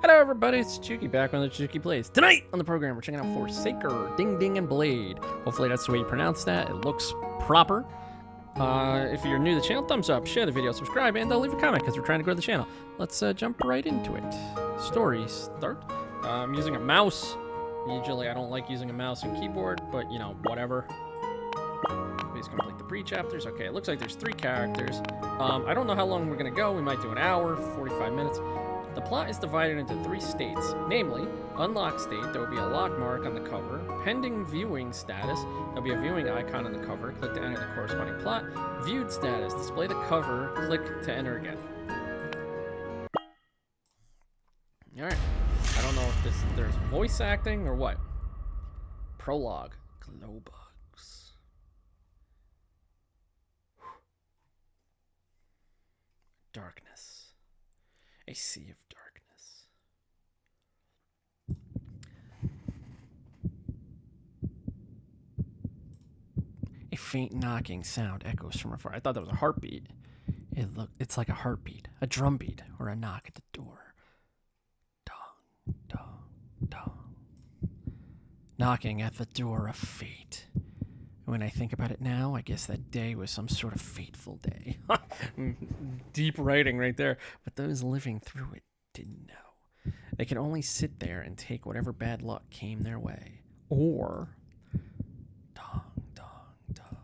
Hello everybody, it's Chichuki back on the Chichuki Plays. Tonight on the program we're checking out Forsaker, Ding Ding and Blade. Hopefully that's the way you pronounce that. It looks proper. If you're new to the channel, thumbs up, share the video, subscribe, and leave a comment because we're trying to grow the channel. Let's jump right into it. Story start. I'm using a mouse. Usually I don't like using a mouse and keyboard, but you know, whatever. Please complete the pre-chapters. Okay, it looks like there's 3 characters. I don't know how long we're gonna go. We might do an hour, 45 minutes. The plot is divided into 3 states, namely, unlocked state, there will be a lock mark on the cover, pending viewing status, there'll be a viewing icon on the cover, click to enter the corresponding plot, viewed status, display the cover, click to enter again. Alright, I don't know if there's voice acting or what. Prologue, Glowbugs. Darkness. A sea of darkness. A faint knocking sound echoes from afar. I thought that was a heartbeat. It's like a heartbeat, a drum beat, or a knock at the door. Dong, dong, dong. Knocking at the door of fate. When I think about it now, I guess that day was some sort of fateful day. Deep writing right there. But those living through it didn't know. They could only sit there and take whatever bad luck came their way. Or, dong, dong, dong.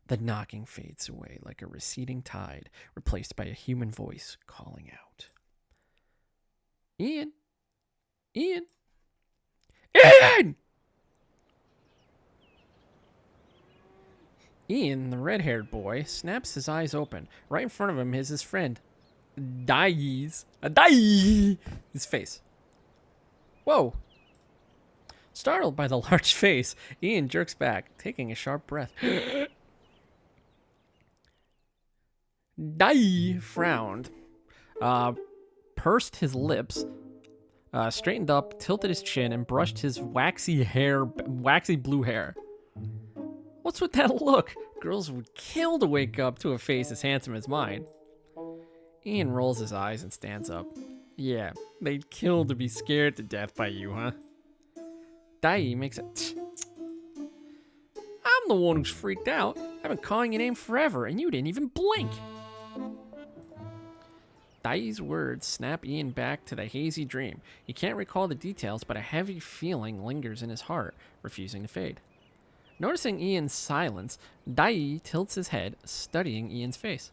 The knocking fades away like a receding tide, replaced by a human voice calling out. Ian! Ian! Ian! Ian, the red-haired boy, snaps his eyes open. Right in front of him is his friend, His face. Whoa. Startled by the large face, Ian jerks back, taking a sharp breath. Dai frowned, pursed his lips, straightened up, tilted his chin, and brushed his waxy blue hair. What's with that look? Girls would kill to wake up to a face as handsome as mine. Ian rolls his eyes and stands up. Yeah, they'd kill to be scared to death by you, huh? Dai makes it. I'm the one who's freaked out. I've been calling your name forever, and you didn't even blink. Dai's words snap Ian back to the hazy dream. He can't recall the details, but a heavy feeling lingers in his heart, refusing to fade. Noticing Ian's silence, Dai tilts his head, studying Ian's face.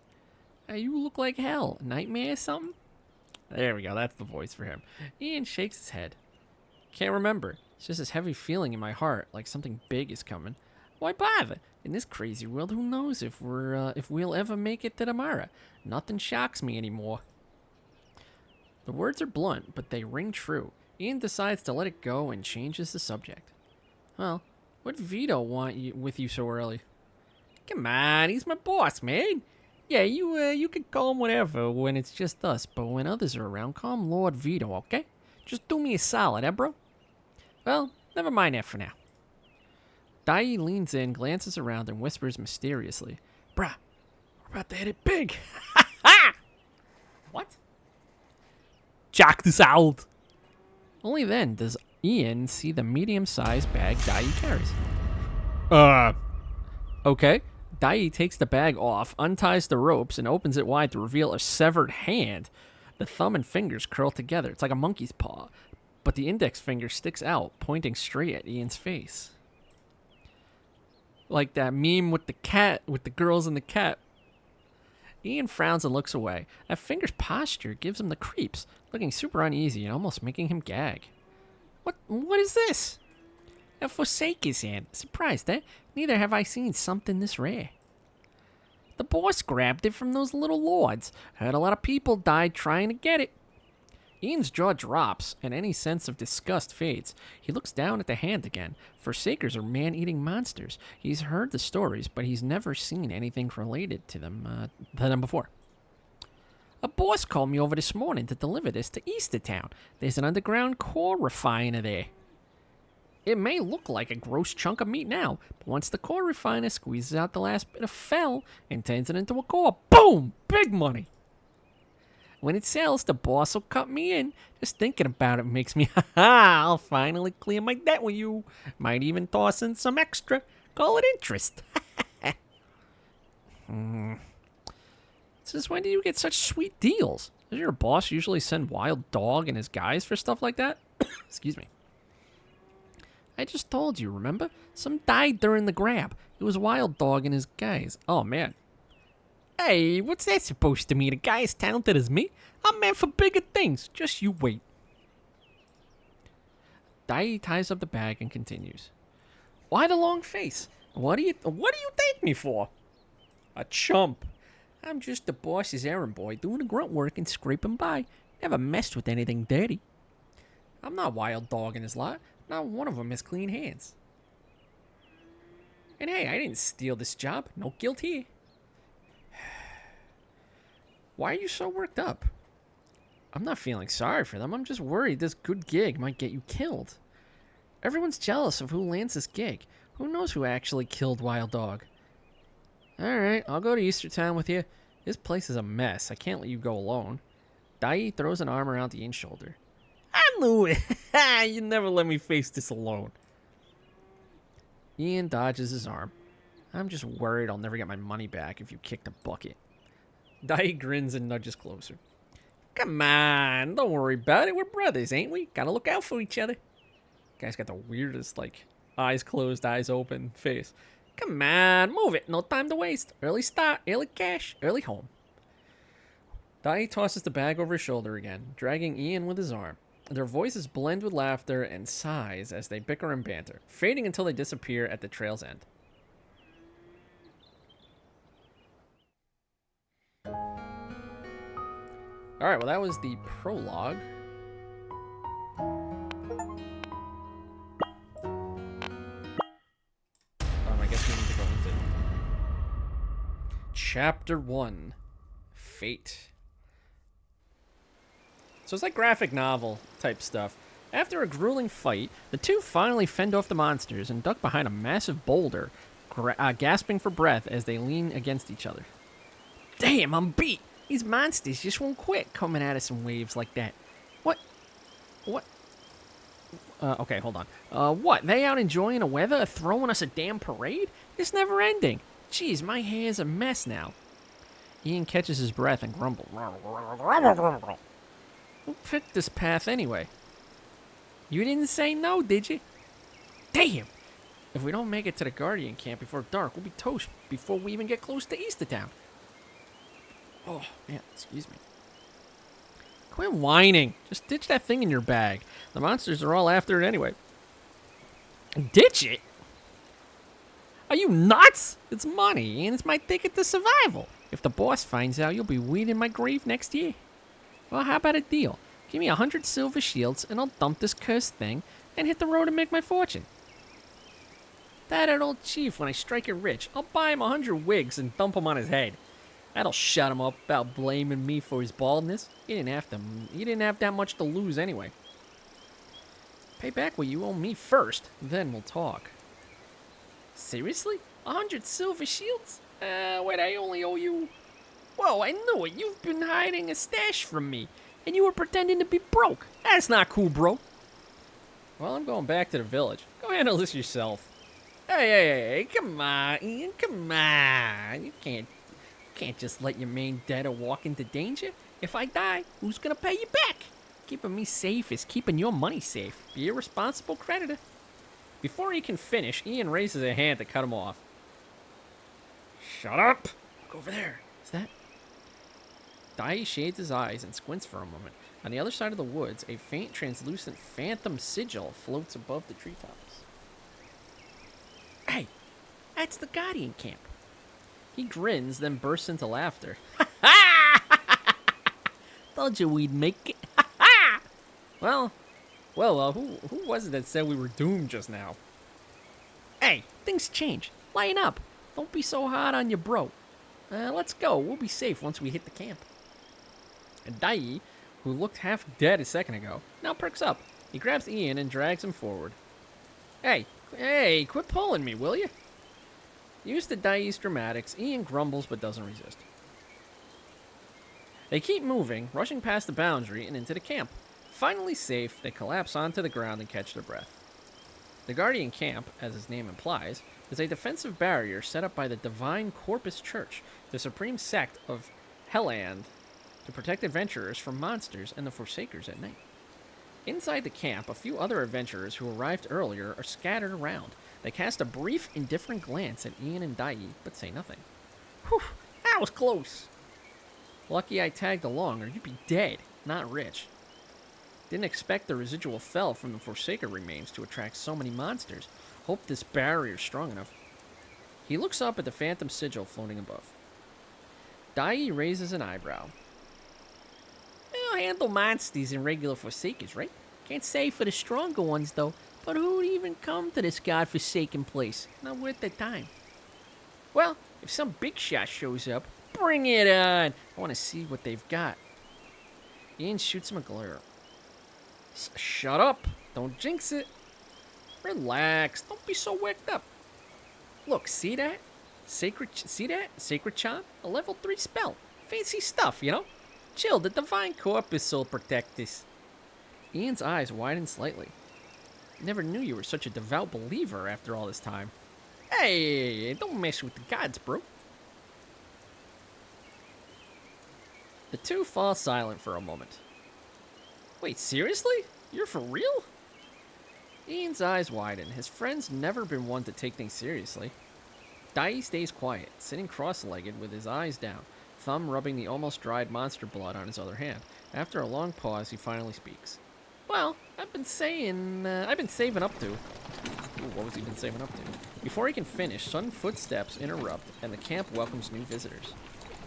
You look like hell. Nightmare or something? There we go. That's the voice for him. Ian shakes his head. Can't remember. It's just this heavy feeling in my heart, like something big is coming. Why bother? In this crazy world, who knows if we'll ever make it to tomorrow? Nothing shocks me anymore. The words are blunt, but they ring true. Ian decides to let it go and changes the subject. Well, what'd Vito want with you so early? Come on, he's my boss, man. Yeah, you can call him whatever when it's just us, but when others are around, call him Lord Vito, okay? Just do me a solid, eh, bro? Well, never mind that for now. Dai leans in, glances around, and whispers mysteriously, Bruh, we're about to hit it big. Ha ha! What? Check this out. Only then does Ian see the medium-sized bag Dai carries. Okay. Dai takes the bag off, unties the ropes, and opens it wide to reveal a severed hand. The thumb and fingers curl together. It's like a monkey's paw, but the index finger sticks out, pointing straight at Ian's face. Like that meme with the cat, with the girls and the cat. Ian frowns and looks away. That finger's posture gives him the creeps, looking super uneasy and almost making him gag. What is this? A Forsaker's hand. Surprised, eh? Neither have I seen something this rare. The boss grabbed it from those little lords. Heard a lot of people died trying to get it. Ian's jaw drops, and any sense of disgust fades. He looks down at the hand again. Forsakers are man-eating monsters. He's heard the stories, but he's never seen anything related to them before. A boss called me over this morning to deliver this to Eastertown. There's an underground core refiner there. It may look like a gross chunk of meat now, but once the core refiner squeezes out the last bit of fell and turns it into a core, boom! Big money! When it sells, the boss will cut me in. Just thinking about it makes me, I'll finally clear my debt with you. Might even toss in some extra. Call it interest. Since when do you get such sweet deals? Does your boss usually send Wild Dog and his guys for stuff like that? Excuse me. I just told you, remember? Some died during the grab. It was Wild Dog and his guys. Oh, man. Hey, what's that supposed to mean? A guy as talented as me? I'm meant for bigger things. Just you wait. Dai ties up the bag and continues. Why the long face? What do you take me for? A chump. I'm just the boss's errand boy, doing the grunt work and scraping by. Never messed with anything dirty. I'm not Wild Dog in his lot. Not one of them has clean hands. And hey, I didn't steal this job. No guilt here. Why are you so worked up? I'm not feeling sorry for them. I'm just worried this good gig might get you killed. Everyone's jealous of who lands this gig. Who knows who actually killed Wild Dog? Alright, I'll go to Easter Town with you. This place is a mess. I can't let you go alone. Dai throws an arm around Ian's shoulder. I knew it. You never let me face this alone. Ian dodges his arm. I'm just worried I'll never get my money back if you kick the bucket. Dai grins and nudges closer. Come on, don't worry about it. We're brothers, ain't we? Gotta look out for each other. Guy's got the weirdest, like, eyes closed, eyes open face. Come on, move it. No time to waste. Early start, early cash, early home. Dai tosses the bag over his shoulder again, dragging Ian with his arm. Their voices blend with laughter and sighs as they bicker and banter, fading until they disappear at the trail's end. Alright, well that was the prologue. I guess we need to go into Chapter 1. Fate. So it's like graphic novel type stuff. After a grueling fight, the two finally fend off the monsters and duck behind a massive boulder, gasping for breath as they lean against each other. Damn, I'm beat! These monsters just won't quit coming at us in waves like that. What? Okay, hold on. What? They out enjoying the weather, throwing us a damn parade? It's never ending. Jeez, my hair's a mess now. Ian catches his breath and grumbles. Who picked this path anyway? You didn't say no, did you? Damn! If we don't make it to the Guardian camp before dark, we'll be toast before we even get close to Easter Town. Oh, man, excuse me. Quit whining. Just ditch that thing in your bag. The monsters are all after it anyway. Ditch it? Are you nuts? It's money, and it's my ticket to survival. If the boss finds out, you'll be weeding my grave next year. Well, how about a deal? Give me 100 silver shields, and I'll dump this cursed thing and hit the road and make my fortune. That old chief, when I strike it rich, I'll buy him 100 wigs and dump them on his head. That'll shut him up about blaming me for his baldness. He didn't have that much to lose anyway. Pay back what you owe me first, then we'll talk. Seriously? 100 silver shields? Wait, I only owe you... Whoa, I knew it. You've been hiding a stash from me, and you were pretending to be broke. That's not cool, bro. Well, I'm going back to the village. Go handle this yourself. Hey, come on, Ian, come on. You can't just let your main debtor walk into danger. If I die, who's gonna pay you back? Keeping me safe is keeping your money safe. Be a responsible creditor. Before he can finish, Ian raises a hand to cut him off. Shut up! Look over there. Is that... Dai shades his eyes and squints for a moment. On the other side of the woods, a faint, translucent phantom sigil floats above the treetops. Hey, that's the Guardian camp. He grins, then bursts into laughter. Told you we'd make it. Well, who was it that said we were doomed just now? Hey, things change. Line up. Don't be so hard on your bro. Let's go. We'll be safe once we hit the camp. And Dai, who looked half dead a second ago, now perks up. He grabs Ian and drags him forward. Hey, quit pulling me, will you? Used to Dai's dramatics, Ian grumbles but doesn't resist. They keep moving, rushing past the boundary and into the camp. Finally safe, they collapse onto the ground and catch their breath. The Guardian Camp, as its name implies, is a defensive barrier set up by the Divine Corpus Church, the supreme sect of Helland, to protect adventurers from monsters and the Forsakers at night. Inside the camp, a few other adventurers who arrived earlier are scattered around. They cast a brief, indifferent glance at Ian and Dai, but say nothing. Whew, that was close. Lucky I tagged along, or you'd be dead, not rich. Didn't expect the residual fell from the Forsaker remains to attract so many monsters. Hope this barrier's strong enough. He looks up at the phantom sigil floating above. Dai raises an eyebrow. They'll handle monsters and regular Forsakers, right? Can't say for the stronger ones, though. But who'd even come to this godforsaken place? Not worth their time. Well, if some big shot shows up, bring it on! I want to see what they've got. Ian shoots him a glare. Shut up! Don't jinx it! Relax, don't be so worked up. Look, see that? Sacred charm? A level 3 spell. Fancy stuff, you know? Chill, the Divine Corpus will protect this. Ian's eyes widen slightly. Never knew you were such a devout believer after all this time. Hey, don't mess with the gods, bro. The two fall silent for a moment. Wait, seriously? You're for real? Ian's eyes widen. His friend's never been one to take things seriously. Dai stays quiet, sitting cross-legged with his eyes down, thumb rubbing the almost dried monster blood on his other hand. After a long pause, he finally speaks. Well, I've been saving up to. Ooh, what was he been saving up to? Before he can finish, sudden footsteps interrupt, and the camp welcomes new visitors.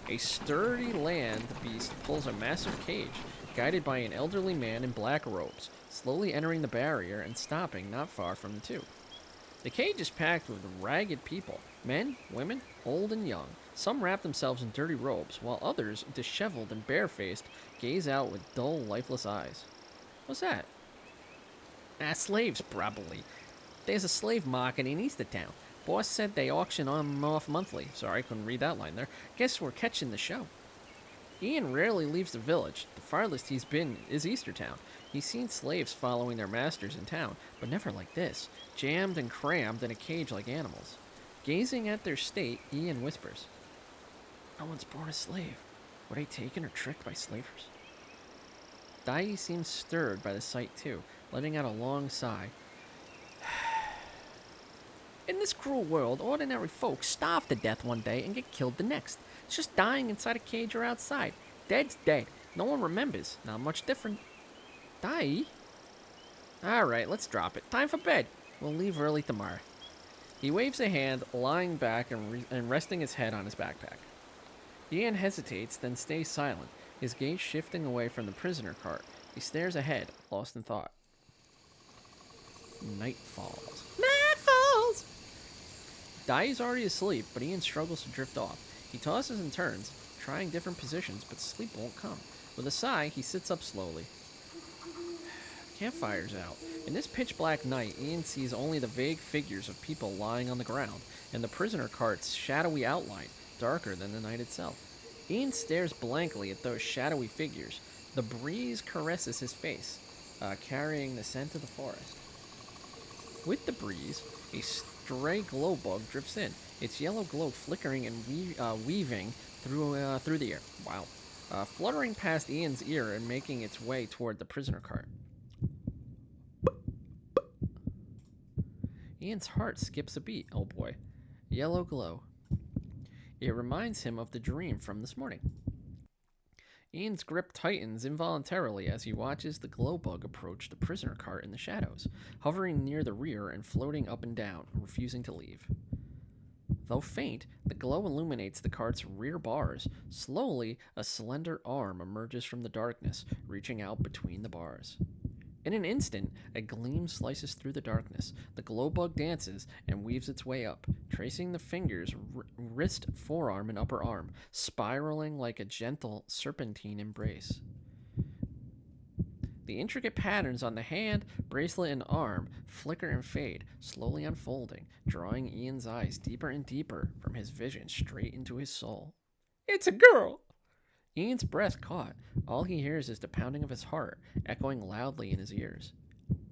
A sturdy land beast pulls a massive cage, guided by an elderly man in black robes, slowly entering the barrier and stopping not far from the two. The cage is packed with ragged people, men, women, old and young. Some wrap themselves in dirty robes, while others, disheveled and barefaced, gaze out with dull, lifeless eyes. What's that? Slaves, probably. There's a slave market in Eastertown. Boss said they auction them off monthly. Sorry, I couldn't read that line there. Guess we're catching the show. Ian rarely leaves the village. The farthest he's been is Eastertown. He's seen slaves following their masters in town, but never like this, jammed and crammed in a cage like animals. Gazing at their state, Ian whispers, "No one's born a slave. Were they taken or tricked by slavers?" Dai seems stirred by the sight too, letting out a long sigh. In this cruel world, ordinary folks starve to death one day and get killed the next. It's just dying inside a cage or outside. Dead's dead. No one remembers. Not much different. Dai? Alright, let's drop it. Time for bed. We'll leave early tomorrow. He waves a hand, lying back and resting his head on his backpack. Ian hesitates, then stays silent, his gaze shifting away from the prisoner cart. He stares ahead, lost in thought. Night falls. Night falls! Dai is already asleep, but Ian struggles to drift off. He tosses and turns, trying different positions, but sleep won't come. With a sigh, he sits up slowly. Campfire's out. In this pitch-black night, Ian sees only the vague figures of people lying on the ground, and the prisoner cart's shadowy outline, darker than the night itself. Ian stares blankly at those shadowy figures. The breeze caresses his face, carrying the scent of the forest. With the breeze, a stray glow bug drifts in, its yellow glow flickering and weaving through the air. Wow. Fluttering past Ian's ear and making its way toward the prisoner cart. Ian's heart skips a beat. Oh boy. Yellow glow. It reminds him of the dream from this morning. Ian's grip tightens involuntarily as he watches the glow bug approach the prisoner cart in the shadows, hovering near the rear and floating up and down, refusing to leave. Though faint, the glow illuminates the cart's rear bars. Slowly, a slender arm emerges from the darkness, reaching out between the bars. In an instant, a gleam slices through the darkness. The glow bug dances and weaves its way up, tracing the fingers, wrist, forearm, and upper arm, spiraling like a gentle serpentine embrace. The intricate patterns on the hand, bracelet, and arm flicker and fade, slowly unfolding, drawing Ian's eyes deeper and deeper from his vision straight into his soul. It's a girl! Ian's breath caught. All he hears is the pounding of his heart, echoing loudly in his ears.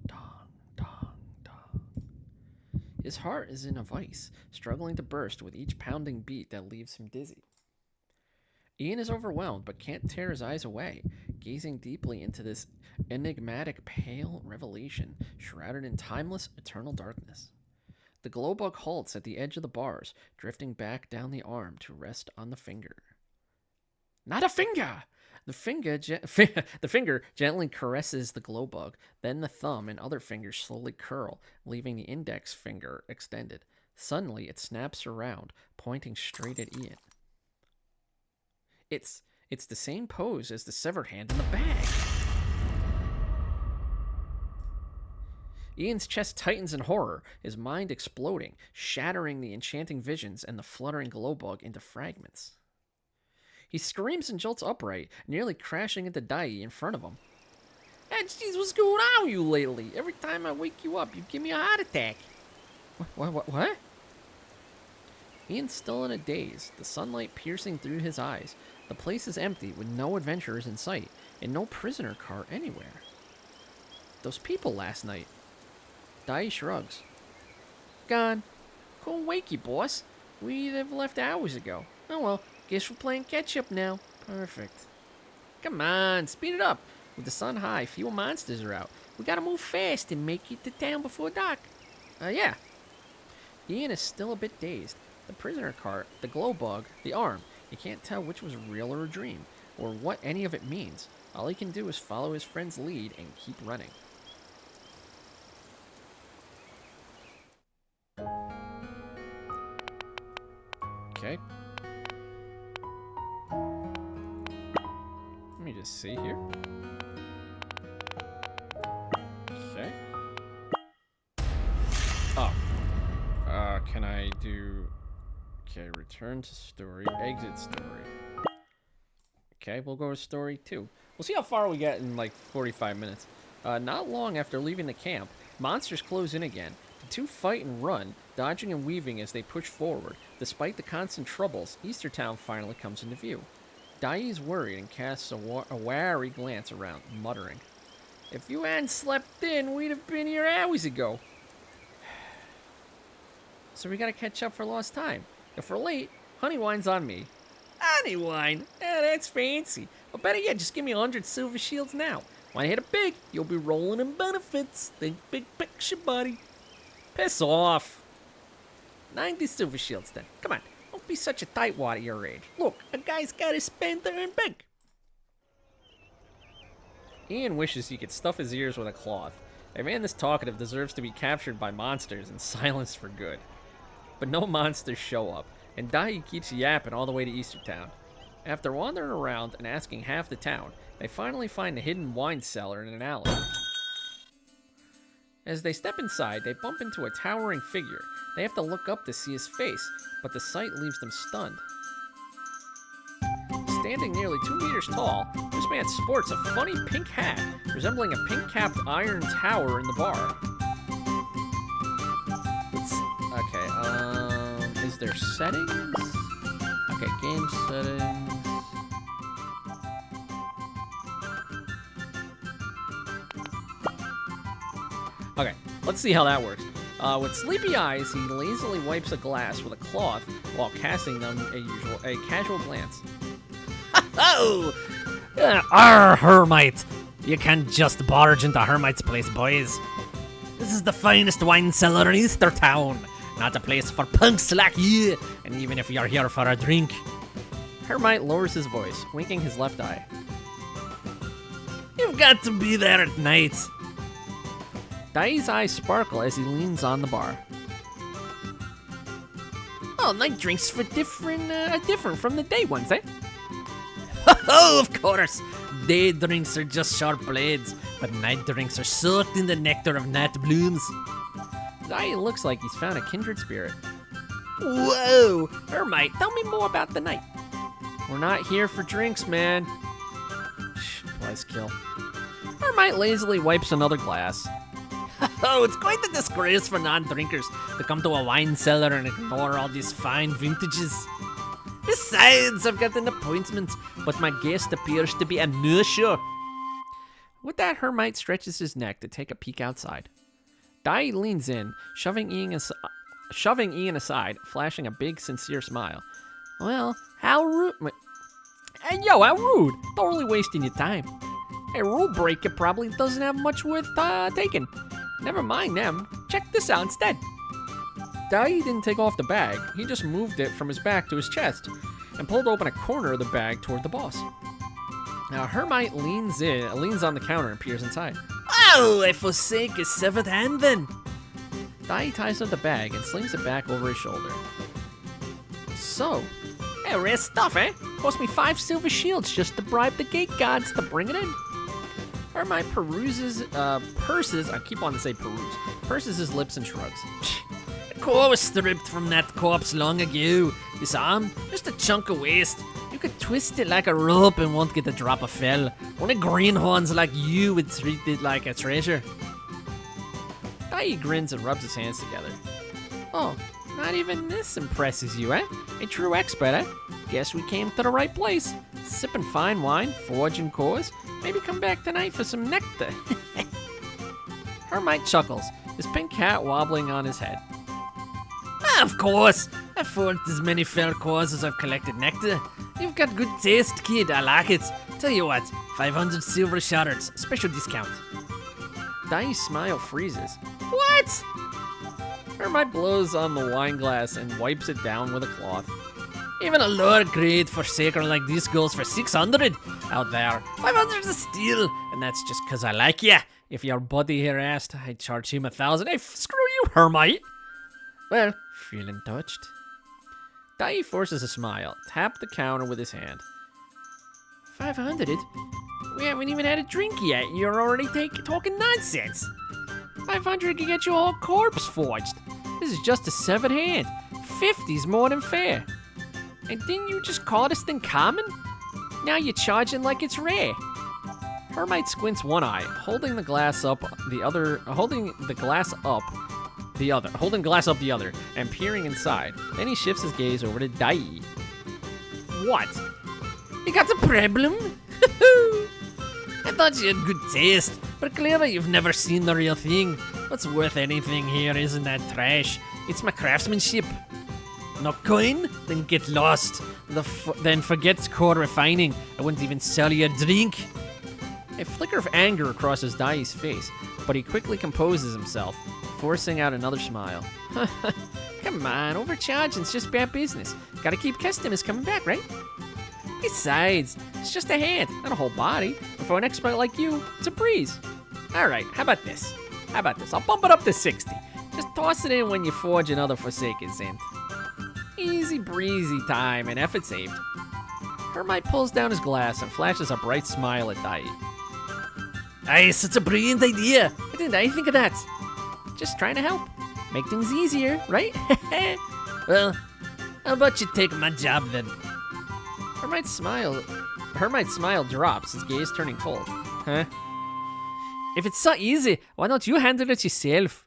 Dong, dong, dong. His heart is in a vice, struggling to burst with each pounding beat that leaves him dizzy. Ian is overwhelmed, but can't tear his eyes away, gazing deeply into this enigmatic, pale revelation, shrouded in timeless, eternal darkness. The glowbug halts at the edge of the bars, drifting back down the arm to rest on the finger. Not a finger! The finger gently caresses the glowbug, then the thumb and other fingers slowly curl, leaving the index finger extended. Suddenly, it snaps around, pointing straight at Ian. It's the same pose as the severed hand in the bag. Ian's chest tightens in horror, his mind exploding, shattering the enchanting visions and the fluttering glowbug into fragments. He screams and jolts upright, nearly crashing into Dai in front of him. Hey, jeez, what's going on with you lately? Every time I wake you up, you give me a heart attack. What? Ian's still in a daze, the sunlight piercing through his eyes. The place is empty, with no adventurers in sight, and no prisoner car anywhere. Those people last night. Dai shrugs. Gone. Couldn't wake you, boss. We'd have left hours ago. Oh well, guess we're playing catch-up now. Perfect. Come on, speed it up. With the sun high, fewer monsters are out. We gotta move fast and make it to town before dark. Yeah. Ian is still a bit dazed. The prisoner cart, the glowbug, the arm. He can't tell which was real or a dream, or what any of it means. All he can do is follow his friend's lead and keep running. Okay. Let me just see here. Okay. Oh. Can I do... Okay, return to story, exit story. Okay, we'll go to story 2. We'll see how far we get in like 45 minutes. Not long after leaving the camp, monsters close in again. The two fight and run, dodging and weaving as they push forward. Despite the constant troubles, Eastertown finally comes into view. Dai is worried and casts a wary glance around, muttering, "If you hadn't slept in, we'd have been here hours ago." So we gotta catch up for lost time. If we're late, Honeywine's on me. Honeywine? That's fancy. Or better yet, just give me 100 silver shields now. When I hit it big, you'll be rolling in benefits. Think big picture, buddy. Piss off. 90 silver shields then. Come on, don't be such a tightwad at your age. Look, a guy's gotta spend to earn big. Ian wishes he could stuff his ears with a cloth. A man this talkative deserves to be captured by monsters and silenced for good. But no monsters show up, and Dai keeps yapping all the way to Eastertown. After wandering around and asking half the town, they finally find a hidden wine cellar in an alley. As they step inside, they bump into a towering figure. They have to look up to see his face, but the sight leaves them stunned. Standing nearly 2 meters tall, this man sports a funny pink hat, resembling a pink-capped iron tower in the bar. Is there settings? Okay, game settings. Okay, let's see how that works. With sleepy eyes, he lazily wipes a glass with a cloth while casting them a casual glance. Oh! Hermite! You can't just barge into Hermite's place, boys. This is the finest wine cellar in Eastertown. Not a place for punks like you, and even if you're here for a drink. Hermite lowers his voice, winking his left eye. You've got to be there at night. Dai's eyes sparkle as he leans on the bar. Oh, night drinks are different from the day ones, eh? Oh, of course. Day drinks are just sharp blades, but night drinks are soaked in the nectar of night blooms. Dai looks like he's found a kindred spirit. Whoa! Hermite, tell me more about the night. We're not here for drinks, man. Buzzkill. Hermite lazily wipes another glass. Oh, it's quite a disgrace for non-drinkers to come to a wine cellar and ignore all these fine vintages. Besides, I've got an appointment, but my guest appears to be a no-show. With that, Hermite stretches his neck to take a peek outside. Dai leans in, shoving Ian aside, flashing a big, sincere smile. Well, how rude. Hey, yo, how rude. Totally wasting your time. A rule breaker probably doesn't have much worth taking. Never mind them. Check this out instead. Dai didn't take off the bag. He just moved it from his back to his chest and pulled open a corner of the bag toward the boss. Now, Hermite leans on the counter and peers inside. Oh, a Forsaker severed hand then. Dai ties up the bag and slings it back over his shoulder. So, Hey, rare stuff, eh? cost me 5 silver shields just to bribe the gate gods to bring it in. Hermite purses his lips and shrugs. The core was stripped from that corpse long ago. This arm, just a chunk of waste. You could twist it like a rope and won't get a drop of fell. Only greenhorns like you would treat it like a treasure. Dai grins and rubs his hands together. Oh, not even this impresses you, eh? A true expert, eh? Guess we came to the right place. Sipping fine wine, forging cores. Maybe come back tonight for some nectar. Hermite chuckles, his pink hat wobbling on his head. Of course. I've forged as many fell cores as I've collected nectar. You've got good taste, kid. I like it. Tell you what, 500 silver shards, special discount. Dai's smile freezes. What? Hermite blows on the wine glass and wipes it down with a cloth. Even a lower grade Forsaker like this goes for 600 out there. 500 is a steal, and that's just 'cause I like ya. If your buddy here asked, I'd charge him 1,000. Hey, screw you, Hermite. Well, feeling touched. Dai forces a smile, tapped the counter with his hand. 500? We haven't even had a drink yet, and you're already talking nonsense. 500 can get you a whole corpse forged. This is just a severed hand. 50's more than fair. And didn't you just call this thing common? Now you're charging like it's rare. Hermite squints one eye, holding glass up the other, and peering inside. Then he shifts his gaze over to Dai. What? You got a problem? I thought you had good taste, but clearly you've never seen the real thing. What's worth anything here isn't that trash. It's my craftsmanship. No coin? Then get lost. Then forget core refining. I wouldn't even sell you a drink. A flicker of anger crosses Dai's face, but he quickly composes himself, forcing out another smile. Come on, overcharging's just bad business. Gotta keep customers coming back, right? Besides, it's just a hand, not a whole body. And for an expert like you, it's a breeze. Alright, how about this? I'll bump it up to 60. Just toss it in when you forge another Forsaker's in. Easy breezy time and effort saved. Hermite pulls down his glass and flashes a bright smile at Dai. Aye, such a brilliant idea. Why didn't I think of that? Just trying to help. Make things easier, right? Well, how about you take my job then? Hermite's smile drops, his gaze turning cold. Huh? If it's so easy, why don't you handle it yourself?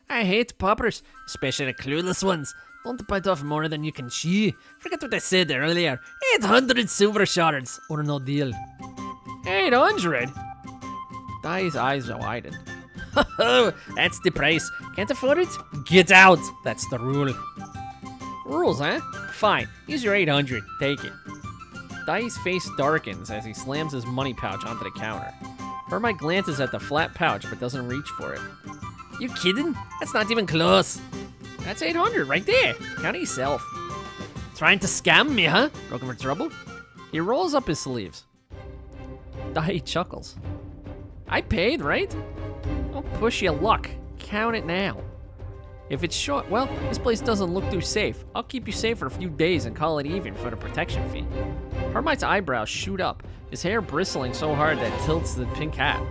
I hate paupers. Especially the clueless ones. Don't bite off more than you can chew. Forget what I said earlier. 800 silver shards, or no deal. 800? Dai's eyes widen. Oh, that's the price. Can't afford it? Get out. That's the rule. Rules, huh? Fine. Use your 800. Take it. Dai's face darkens as he slams his money pouch onto the counter. Hermite glances at the flat pouch but doesn't reach for it. You kidding? That's not even close. That's 800 right there. Count it yourself. Trying to scam me, huh? Looking for trouble? He rolls up his sleeves. Dai chuckles. I paid, right? Don't push your luck. Count it now. If it's short, well, this place doesn't look too safe. I'll keep you safe for a few days and call it even for the protection fee. Hermite's eyebrows shoot up, his hair bristling so hard that it tilts the pink hat.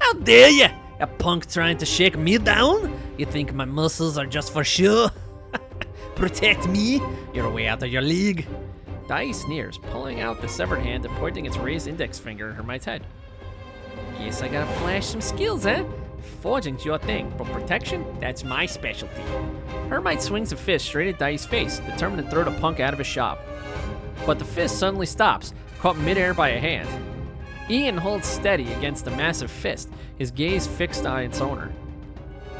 How dare you? A punk trying to shake me down? You think my muscles are just for show? Protect me? You're way out of your league. Dai sneers, pulling out the severed hand and pointing its raised index finger at Hermite's head. Guess I gotta flash some skills, eh? Forging's your thing, but protection, that's my specialty. Hermite swings a fist straight at Dai's face, determined to throw the punk out of his shop. But the fist suddenly stops, caught midair by a hand. Ian holds steady against the massive fist, his gaze fixed on its owner.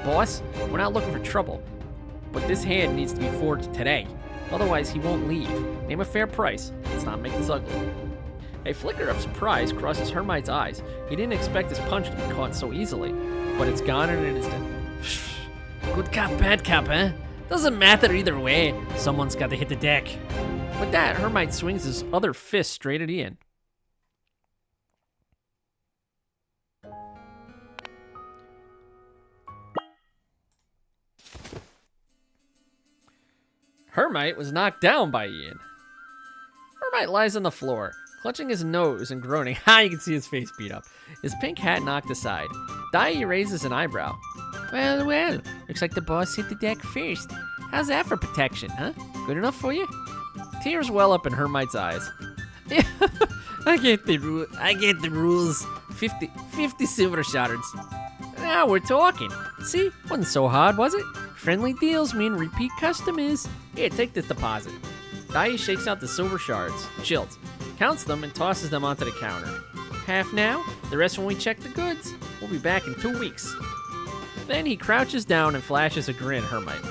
Boss, we're not looking for trouble, but this hand needs to be forged today. Otherwise, he won't leave. Name a fair price. Let's not make this ugly. A flicker of surprise crosses Hermite's eyes. He didn't expect his punch to be caught so easily, but it's gone in an instant. Good cop, bad cop, huh? Doesn't matter either way. Someone's got to hit the deck. With that, Hermite swings his other fist straight at Ian. Hermite was knocked down by Ian. Hermite lies on the floor, clutching his nose and groaning. Ha, you can see his face beat up. His pink hat knocked aside. Dai raises an eyebrow. Well, looks like the boss hit the deck first. How's that for protection, huh? Good enough for you? Tears well up in Hermite's eyes. I get the rules. 50 silver shards. Now we're talking. See, wasn't so hard, was it? Friendly deals mean repeat customers. Here, take this deposit. Dai shakes out the silver shards, chills, counts them, and tosses them onto the counter. Half now, the rest when we check the goods. We'll be back in 2 weeks. Then he crouches down and flashes a grin at Hermite.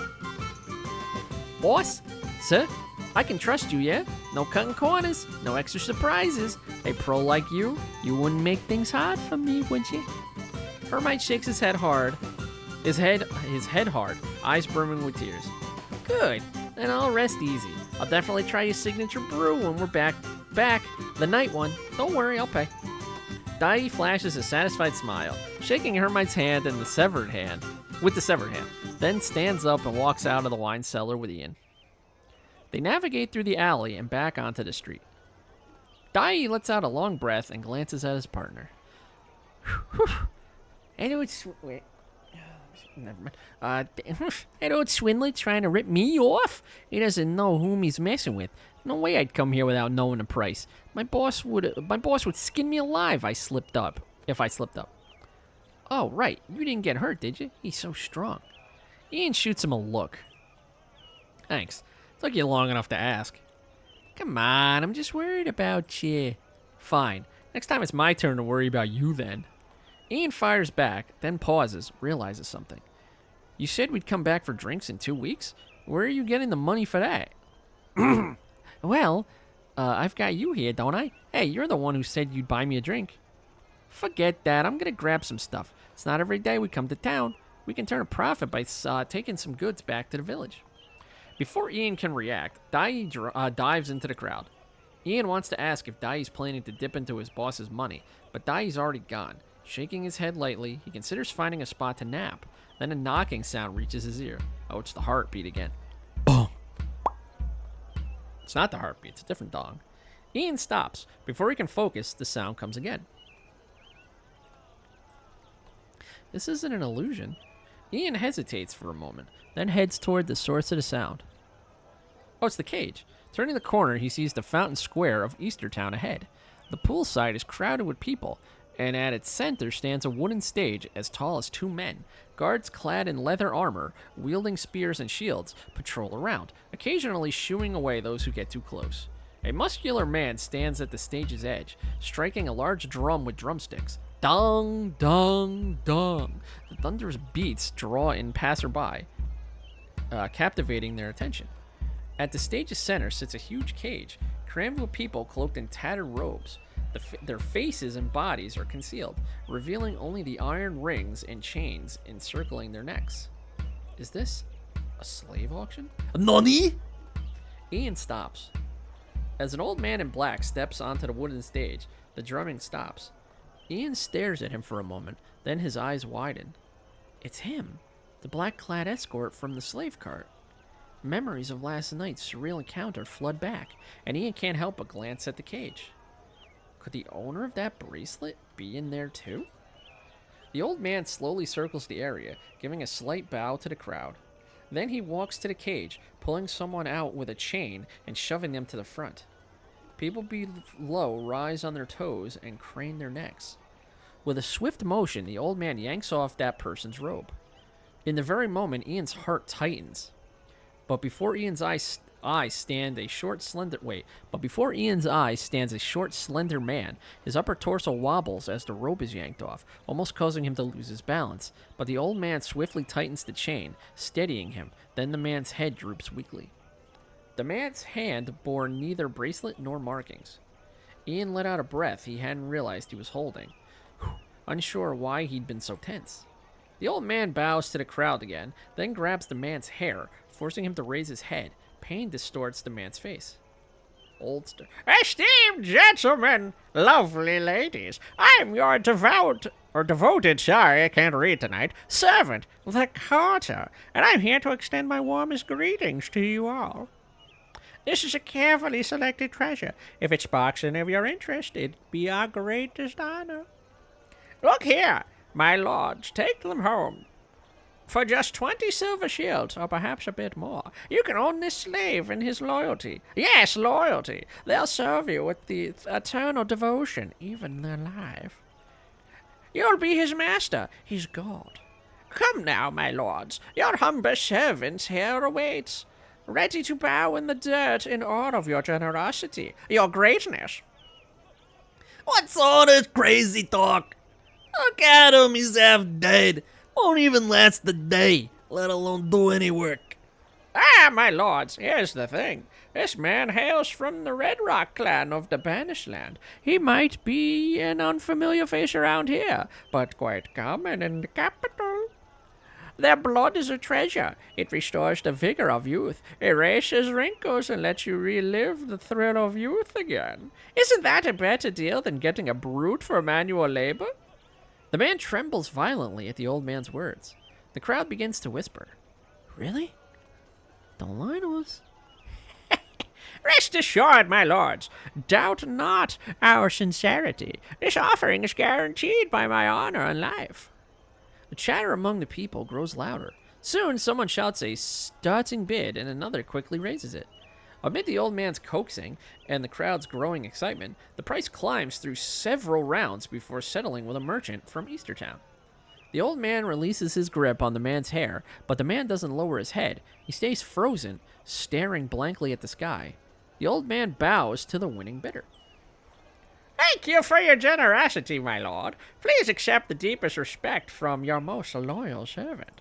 Boss? Sir? I can trust you, yeah? No cutting corners, no extra surprises. A pro like you wouldn't make things hard for me, would you? Hermite shakes his head hard. His head hard, eyes brimming with tears. Good, then I'll rest easy. I'll definitely try your signature brew when we're back, the night one. Don't worry, I'll pay. Dai flashes a satisfied smile, shaking Hermite's hand with the severed hand, then stands up and walks out of the wine cellar with Ian. They navigate through the alley and back onto the street. Dai lets out a long breath and glances at his partner. I know it's... Wait. Never mind. That old swindler trying to rip me off? He doesn't know whom he's messing with. No way I'd come here without knowing the price. My boss would skin me alive if I slipped up. Oh, right. You didn't get hurt, did you? He's so strong. Ian shoots him a look. Thanks. Took you long enough to ask. Come on, I'm just worried about you. Fine. Next time it's my turn to worry about you then. Ian fires back, then pauses, realizes something. You said we'd come back for drinks in 2 weeks? Where are you getting the money for that? Well, I've got you here, don't I? Hey, you're the one who said you'd buy me a drink. Forget that. I'm going to grab some stuff. It's not every day we come to town. We can turn a profit by taking some goods back to the village. Before Ian can react, Dai dives into the crowd. Ian wants to ask if Dai's planning to dip into his boss's money, but Dai's already gone. Shaking his head lightly, he considers finding a spot to nap. Then a knocking sound reaches his ear. Oh, it's the heartbeat again. Boom. It's not the heartbeat, it's a different dong. Ian stops. Before he can focus, the sound comes again. This isn't an illusion. Ian hesitates for a moment, then heads toward the source of the sound. Oh, it's the cage. Turning the corner, he sees the fountain square of Eastertown ahead. The poolside is crowded with people, and at its center stands a wooden stage as tall as 2 men. Guards clad in leather armor, wielding spears and shields, patrol around, occasionally shooing away those who get too close. A muscular man stands at the stage's edge, striking a large drum with drumsticks. Dong, dong, dong. The thunderous beats draw in passerby, captivating their attention. At the stage's center sits a huge cage, crammed with people cloaked in tattered robes. Their faces and bodies are concealed, revealing only the iron rings and chains encircling their necks. Is this a slave auction? Nani? Ian stops. As an old man in black steps onto the wooden stage, the drumming stops. Ian stares at him for a moment, then his eyes widen. It's him, the black-clad escort from the slave cart. Memories of last night's surreal encounter flood back, and Ian can't help but glance at the cage. Could the owner of that bracelet be in there too? The old man slowly circles the area, giving a slight bow to the crowd. Then he walks to the cage, pulling someone out with a chain and shoving them to the front. People below rise on their toes and crane their necks. With a swift motion, the old man yanks off that person's robe. In the very moment, Ian's heart tightens. But before Ian's eyes stand a short, slender man. His upper torso wobbles as the robe is yanked off, almost causing him to lose his balance. But the old man swiftly tightens the chain, steadying him. Then the man's head droops weakly. The man's hand bore neither bracelet nor markings. Ian let out a breath he hadn't realized he was holding, unsure why he'd been so tense. The old man bows to the crowd again, then grabs the man's hair, forcing him to raise his head. Pain distorts the man's face. Esteemed gentlemen, lovely ladies, I'm your devoted, sorry, I can't read tonight, servant, the Carter, and I'm here to extend my warmest greetings to you all. This is a carefully selected treasure. If it sparks any of your interest, it'd be our greatest honor. Look here, my lords, take them home. For just 20 silver shields, or perhaps a bit more, you can own this slave and his loyalty. Yes, loyalty. They'll serve you with the eternal devotion, even their life. You'll be his master, his god. Come now, my lords, your humble servants here awaits, ready to bow in the dirt in awe of your generosity, your greatness. What's all this crazy talk? Look at him, he's half dead. Won't even last the day, let alone do any work. Ah, my lords, here's the thing. This man hails from the Red Rock clan of the Banished Land. He might be an unfamiliar face around here, but quite common in the capital. Their blood is a treasure. It restores the vigor of youth, erases wrinkles, and lets you relive the thrill of youth again. Isn't that a better deal than getting a brute for manual labor? The man trembles violently at the old man's words. The crowd begins to whisper. Really? Don't lie to us. Rest assured, my lords, doubt not our sincerity. This offering is guaranteed by my honor and life. The chatter among the people grows louder. Soon, someone shouts a starting bid, and another quickly raises it. Amid the old man's coaxing and the crowd's growing excitement, the price climbs through several rounds before settling with a merchant from Eastertown. The old man releases his grip on the man's hair, but the man doesn't lower his head. He stays frozen, staring blankly at the sky. The old man bows to the winning bidder. Thank you for your generosity, my lord. Please accept the deepest respect from your most loyal servant.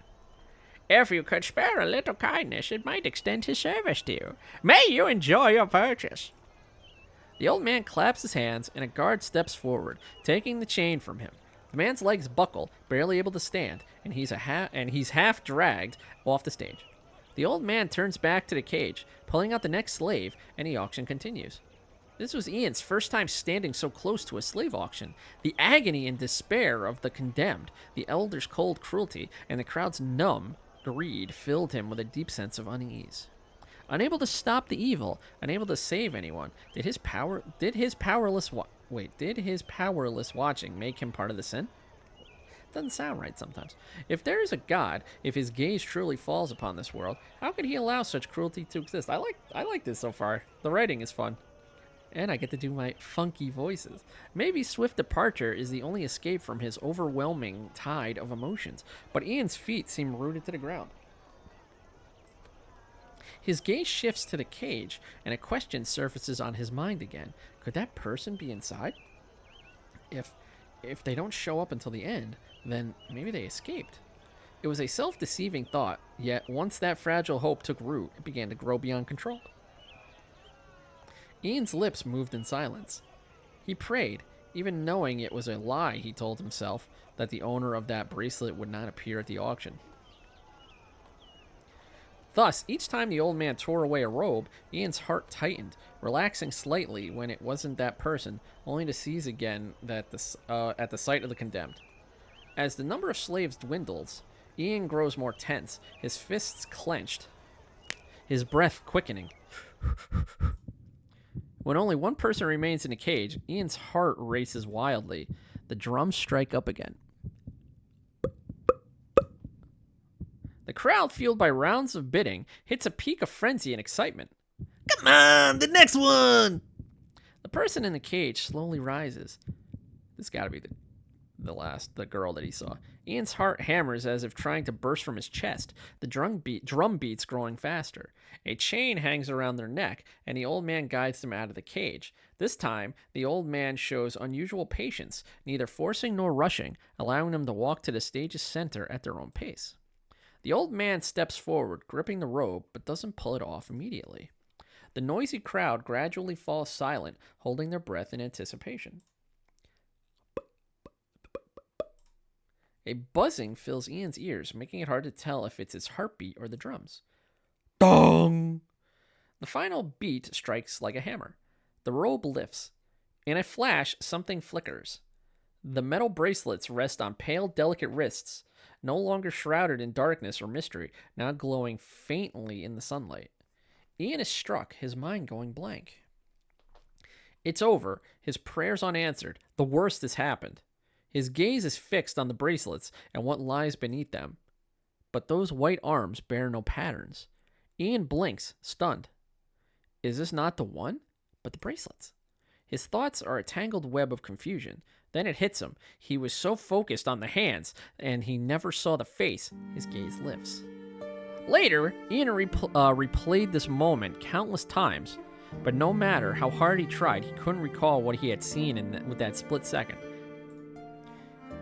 If you could spare a little kindness, it might extend his service to you. May you enjoy your purchase. The old man claps his hands, and a guard steps forward, taking the chain from him. The man's legs buckle, barely able to stand, and he's half dragged off the stage. The old man turns back to the cage, pulling out the next slave, and the auction continues. This was Ian's first time standing so close to a slave auction. The agony and despair of the condemned, the elder's cold cruelty, and the crowd's numb greed filled him with a deep sense of unease. Unable to stop the evil, unable to save anyone, did his powerless watching make him part of the sin? Doesn't sound right sometimes. If there is a God, if his gaze truly falls upon this world, how could he allow such cruelty to exist? I like this so far. The writing is fun. And I get to do my funky voices. Maybe swift departure is the only escape from his overwhelming tide of emotions, but Ian's feet seem rooted to the ground. His gaze shifts to the cage, and a question surfaces on his mind again. Could that person be inside? If they don't show up until the end, then maybe they escaped. It was a self-deceiving thought, yet once that fragile hope took root, it began to grow beyond control. Ian's lips moved in silence. He prayed, even knowing it was a lie he told himself, that the owner of that bracelet would not appear at the auction. Thus, each time the old man tore away a robe, Ian's heart tightened, relaxing slightly when it wasn't that person, only to seize again at the sight of the condemned. As the number of slaves dwindles, Ian grows more tense, his fists clenched, his breath quickening. When only one person remains in the cage, Ian's heart races wildly. The drums strike up again. The crowd, fueled by rounds of bidding, hits a peak of frenzy and excitement. Come on, the next one! The person in the cage slowly rises. This gotta be the girl that he saw. Ian's heart hammers as if trying to burst from his chest, the drum beats growing faster. A chain hangs around their neck, and the old man guides them out of the cage. This time, the old man shows unusual patience, neither forcing nor rushing, allowing them to walk to the stage's center at their own pace. The old man steps forward, gripping the robe, but doesn't pull it off immediately. The noisy crowd gradually falls silent, holding their breath in anticipation. A buzzing fills Ian's ears, making it hard to tell if it's his heartbeat or the drums. Dong! The final beat strikes like a hammer. The robe lifts. In a flash, something flickers. The metal bracelets rest on pale, delicate wrists, no longer shrouded in darkness or mystery, now glowing faintly in the sunlight. Ian is struck, his mind going blank. It's over, his prayers unanswered. The worst has happened. His gaze is fixed on the bracelets and what lies beneath them. But those white arms bear no patterns. Ian blinks, stunned. Is this not the one? But the bracelets. His thoughts are a tangled web of confusion. Then it hits him. He was so focused on the hands, and he never saw the face. His gaze lifts. Later, Ian replayed this moment countless times, but no matter how hard he tried, he couldn't recall what he had seen with that split second.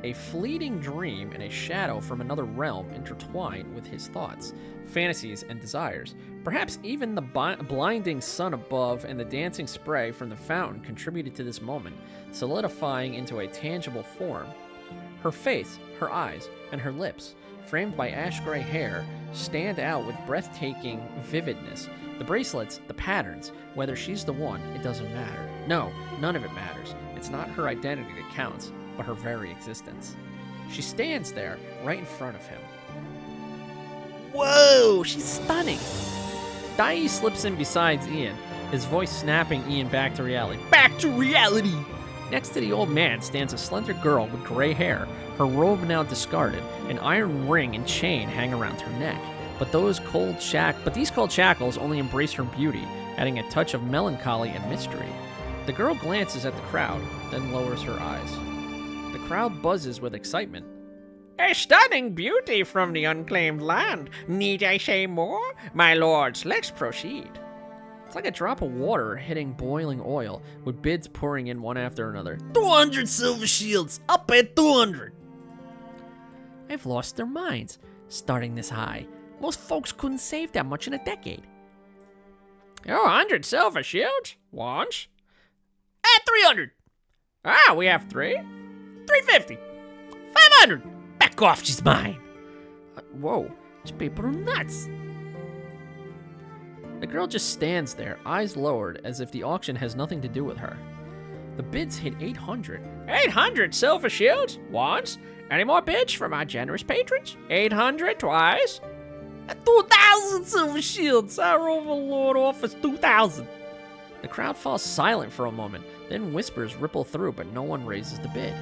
A fleeting dream and a shadow from another realm intertwined with his thoughts, fantasies, and desires. Perhaps even the blinding sun above and the dancing spray from the fountain contributed to this moment, solidifying into a tangible form. Her face, her eyes, and her lips, framed by ash-gray hair, stand out with breathtaking vividness. The bracelets, the patterns, whether she's the one, it doesn't matter. No, none of it matters. It's not her identity that counts, but her very existence. She stands there, right in front of him. Whoa, she's stunning! Dai slips in beside Ian, his voice snapping Ian back to reality. Back to reality! Next to the old man stands a slender girl with gray hair, her robe now discarded, an iron ring and chain hang around her neck. But these cold shackles only embrace her beauty, adding a touch of melancholy and mystery. The girl glances at the crowd, then lowers her eyes. The crowd buzzes with excitement. A stunning beauty from the unclaimed land. Need I say more? My lords, let's proceed. It's like a drop of water hitting boiling oil, with bids pouring in one after another. 200 silver shields! I'll pay 200! I've lost their minds, starting this high. Most folks couldn't save that much in a decade. 100 silver shields? Once? At 300! Ah, we have 3? 350! 500! Back off, she's mine! Whoa, these people are nuts. The girl just stands there, eyes lowered, as if the auction has nothing to do with her. The bids hit 800. 800 silver shields? Once? Any more bids from our generous patrons? 800 twice? 2,000 silver shields! Our overlord offers 2,000! The crowd falls silent for a moment, then whispers ripple through, but no one raises the bid.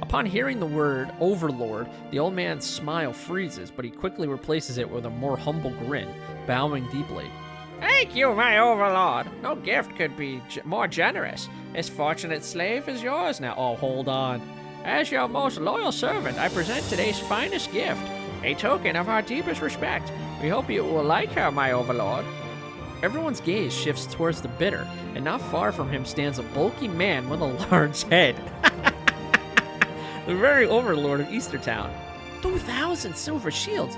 Upon hearing the word overlord, the old man's smile freezes, but he quickly replaces it with a more humble grin, bowing deeply. Thank you, my overlord. No gift could be more generous. This fortunate slave is yours now. Oh, hold on. As your most loyal servant, I present today's finest gift, a token of our deepest respect. We hope you will like her, my overlord. Everyone's gaze shifts towards the bidder, and not far from him stands a bulky man with a large head. The very overlord of Eastertown. 2,000 silver shields.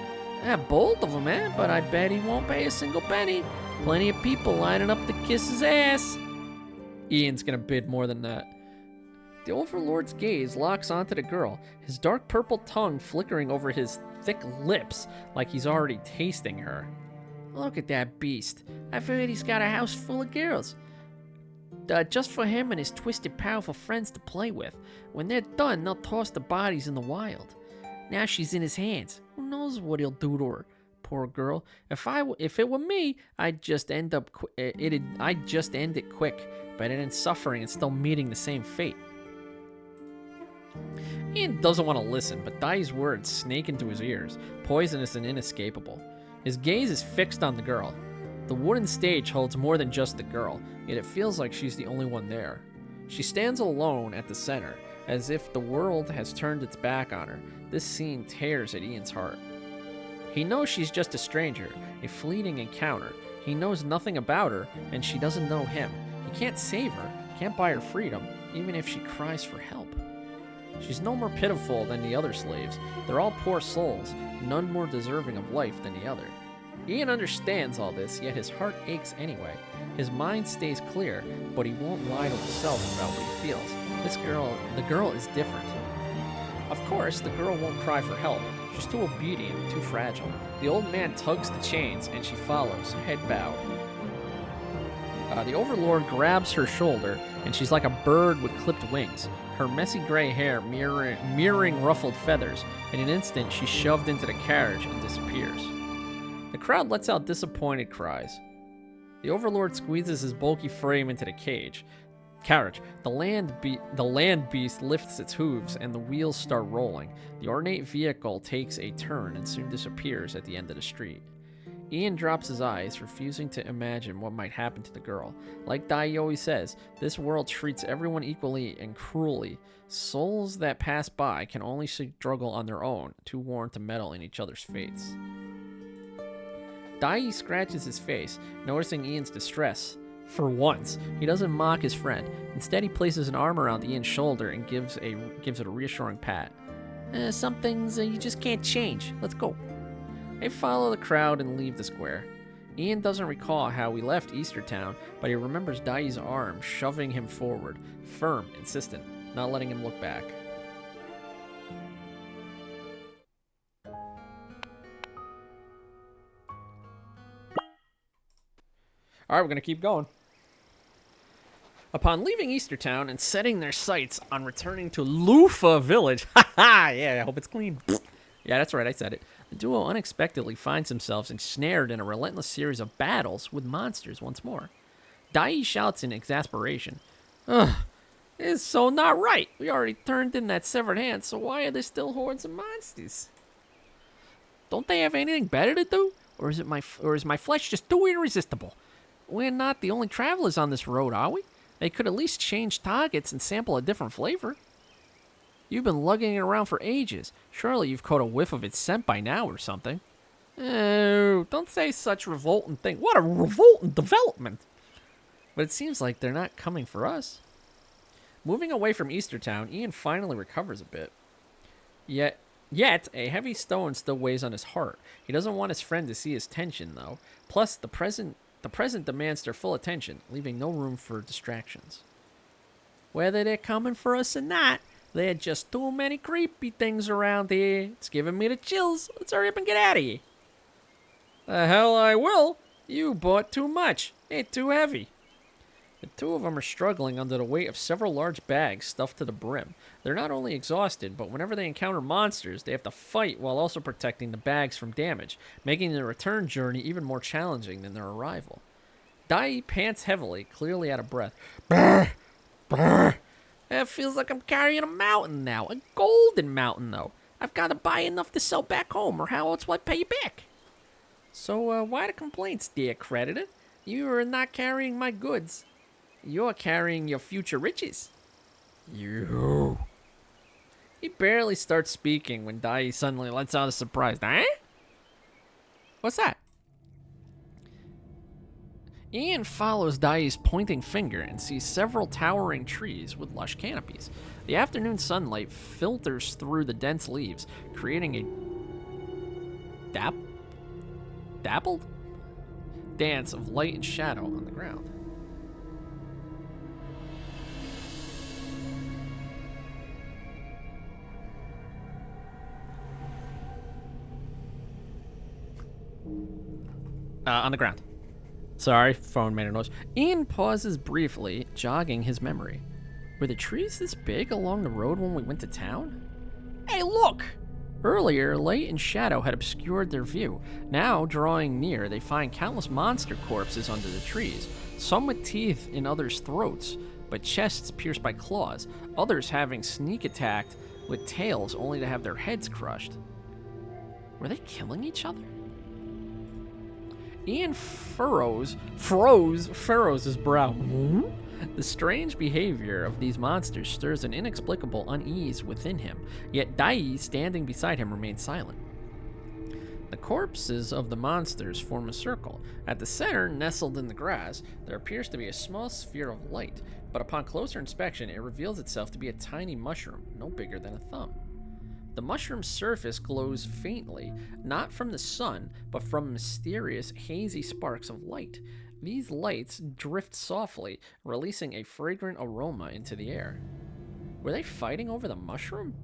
Bold of him, eh? But I bet he won't pay a single penny. Plenty of people lining up to kiss his ass. Ian's gonna bid more than that. The overlord's gaze locks onto the girl, his dark purple tongue flickering over his thick lips like he's already tasting her. Look at that beast. I've heard he's got a house full of girls. Just for him and his twisted, powerful friends to play with. When they're done, they'll toss the bodies in the wild. Now she's in his hands. Who knows what he'll do to her? Poor girl. If it were me, I'd just end it quick, better than suffering and still meeting the same fate. Ian doesn't want to listen, but Dai's words snake into his ears, poisonous and inescapable. His gaze is fixed on the girl. The wooden stage holds more than just the girl, yet it feels like she's the only one there. She stands alone at the center, as if the world has turned its back on her. This scene tears at Ian's heart. He knows she's just a stranger, a fleeting encounter. He knows nothing about her, and she doesn't know him. He can't save her, can't buy her freedom, even if she cries for help. She's no more pitiful than the other slaves. They're all poor souls, none more deserving of life than the other. Ian understands all this, yet his heart aches anyway. His mind stays clear, but he won't lie to himself about what he feels. The girl is different. Of course, the girl won't cry for help. She's too obedient, too fragile. The old man tugs the chains, and she follows, head bowed. The Overlord grabs her shoulder, and she's like a bird with clipped wings, her messy gray hair mirroring ruffled feathers. In an instant, she's shoved into the carriage and disappears. The crowd lets out disappointed cries. The Overlord squeezes his bulky frame into the carriage. The land beast lifts its hooves, and the wheels start rolling. The ornate vehicle takes a turn and soon disappears at the end of the street. Ian drops his eyes, refusing to imagine what might happen to the girl. Like Dai always says, this world treats everyone equally and cruelly. Souls that pass by can only struggle on their own, too worn to meddle in each other's fates. Dai scratches his face, noticing Ian's distress. For once, he doesn't mock his friend. Instead, he places an arm around Ian's shoulder and gives it a reassuring pat. Some things you just can't change. Let's go. They follow the crowd and leave the square. Ian doesn't recall how we left Eastertown, but he remembers Dai's arm shoving him forward, firm, insistent, not letting him look back. All right, we're going to keep going. Upon leaving Eastertown and setting their sights on returning to Lufa Village, yeah, I hope it's clean. Yeah, that's right, I said it. The duo unexpectedly finds themselves ensnared in a relentless series of battles with monsters once more. Dai shouts in exasperation, "Ugh, it's so not right. We already turned in that severed hand, so why are there still hordes of monsters? Don't they have anything better to do? Or is my flesh just too irresistible? We're not the only travelers on this road, are we? They could at least change targets and sample a different flavor. You've been lugging it around for ages. Surely you've caught a whiff of its scent by now or something." Oh, don't say such revolting thing. What a revolting development. But it seems like they're not coming for us. Moving away from Eastertown, Ian finally recovers a bit. Yet a heavy stone still weighs on his heart. He doesn't want his friend to see his tension, though. Plus, the present demands their full attention, leaving no room for distractions. Whether they're coming for us or not, there are just too many creepy things around here. It's giving me the chills. Let's hurry up and get out of here. The hell I will. You bought too much. It's too heavy. The two of them are struggling under the weight of several large bags stuffed to the brim. They're not only exhausted, but whenever they encounter monsters, they have to fight while also protecting the bags from damage, making the return journey even more challenging than their arrival. Dai pants heavily, clearly out of breath. Brr, brr. It feels like I'm carrying a mountain now. A golden mountain, though. I've got to buy enough to sell back home, or how else will I pay you back? So, why the complaints, dear creditor? You are not carrying my goods. You're carrying your future riches. You. He barely starts speaking when Dai suddenly lets out a surprise. Eh? What's that? Ian follows Dai's pointing finger and sees several towering trees with lush canopies. The afternoon sunlight filters through the dense leaves, creating a dappled dance of light and shadow on the ground. On the ground. Sorry, phone made a noise. Ian pauses briefly, jogging his memory. Were the trees this big along the road when we went to town? Hey, look! Earlier, light and shadow had obscured their view. Now, drawing near, they find countless monster corpses under the trees. Some with teeth in others' throats, but chests pierced by claws. Others having sneak attacked with tails only to have their heads crushed. Were they killing each other? Ian furrows his brow. The strange behavior of these monsters stirs an inexplicable unease within him, yet Dai, standing beside him, remains silent. The corpses of the monsters form a circle. At the center, nestled in the grass, there appears to be a small sphere of light, but upon closer inspection, it reveals itself to be a tiny mushroom, no bigger than a thumb. The mushroom's surface glows faintly, not from the sun, but from mysterious, hazy sparks of light. These lights drift softly, releasing a fragrant aroma into the air. Were they fighting over the mushroom?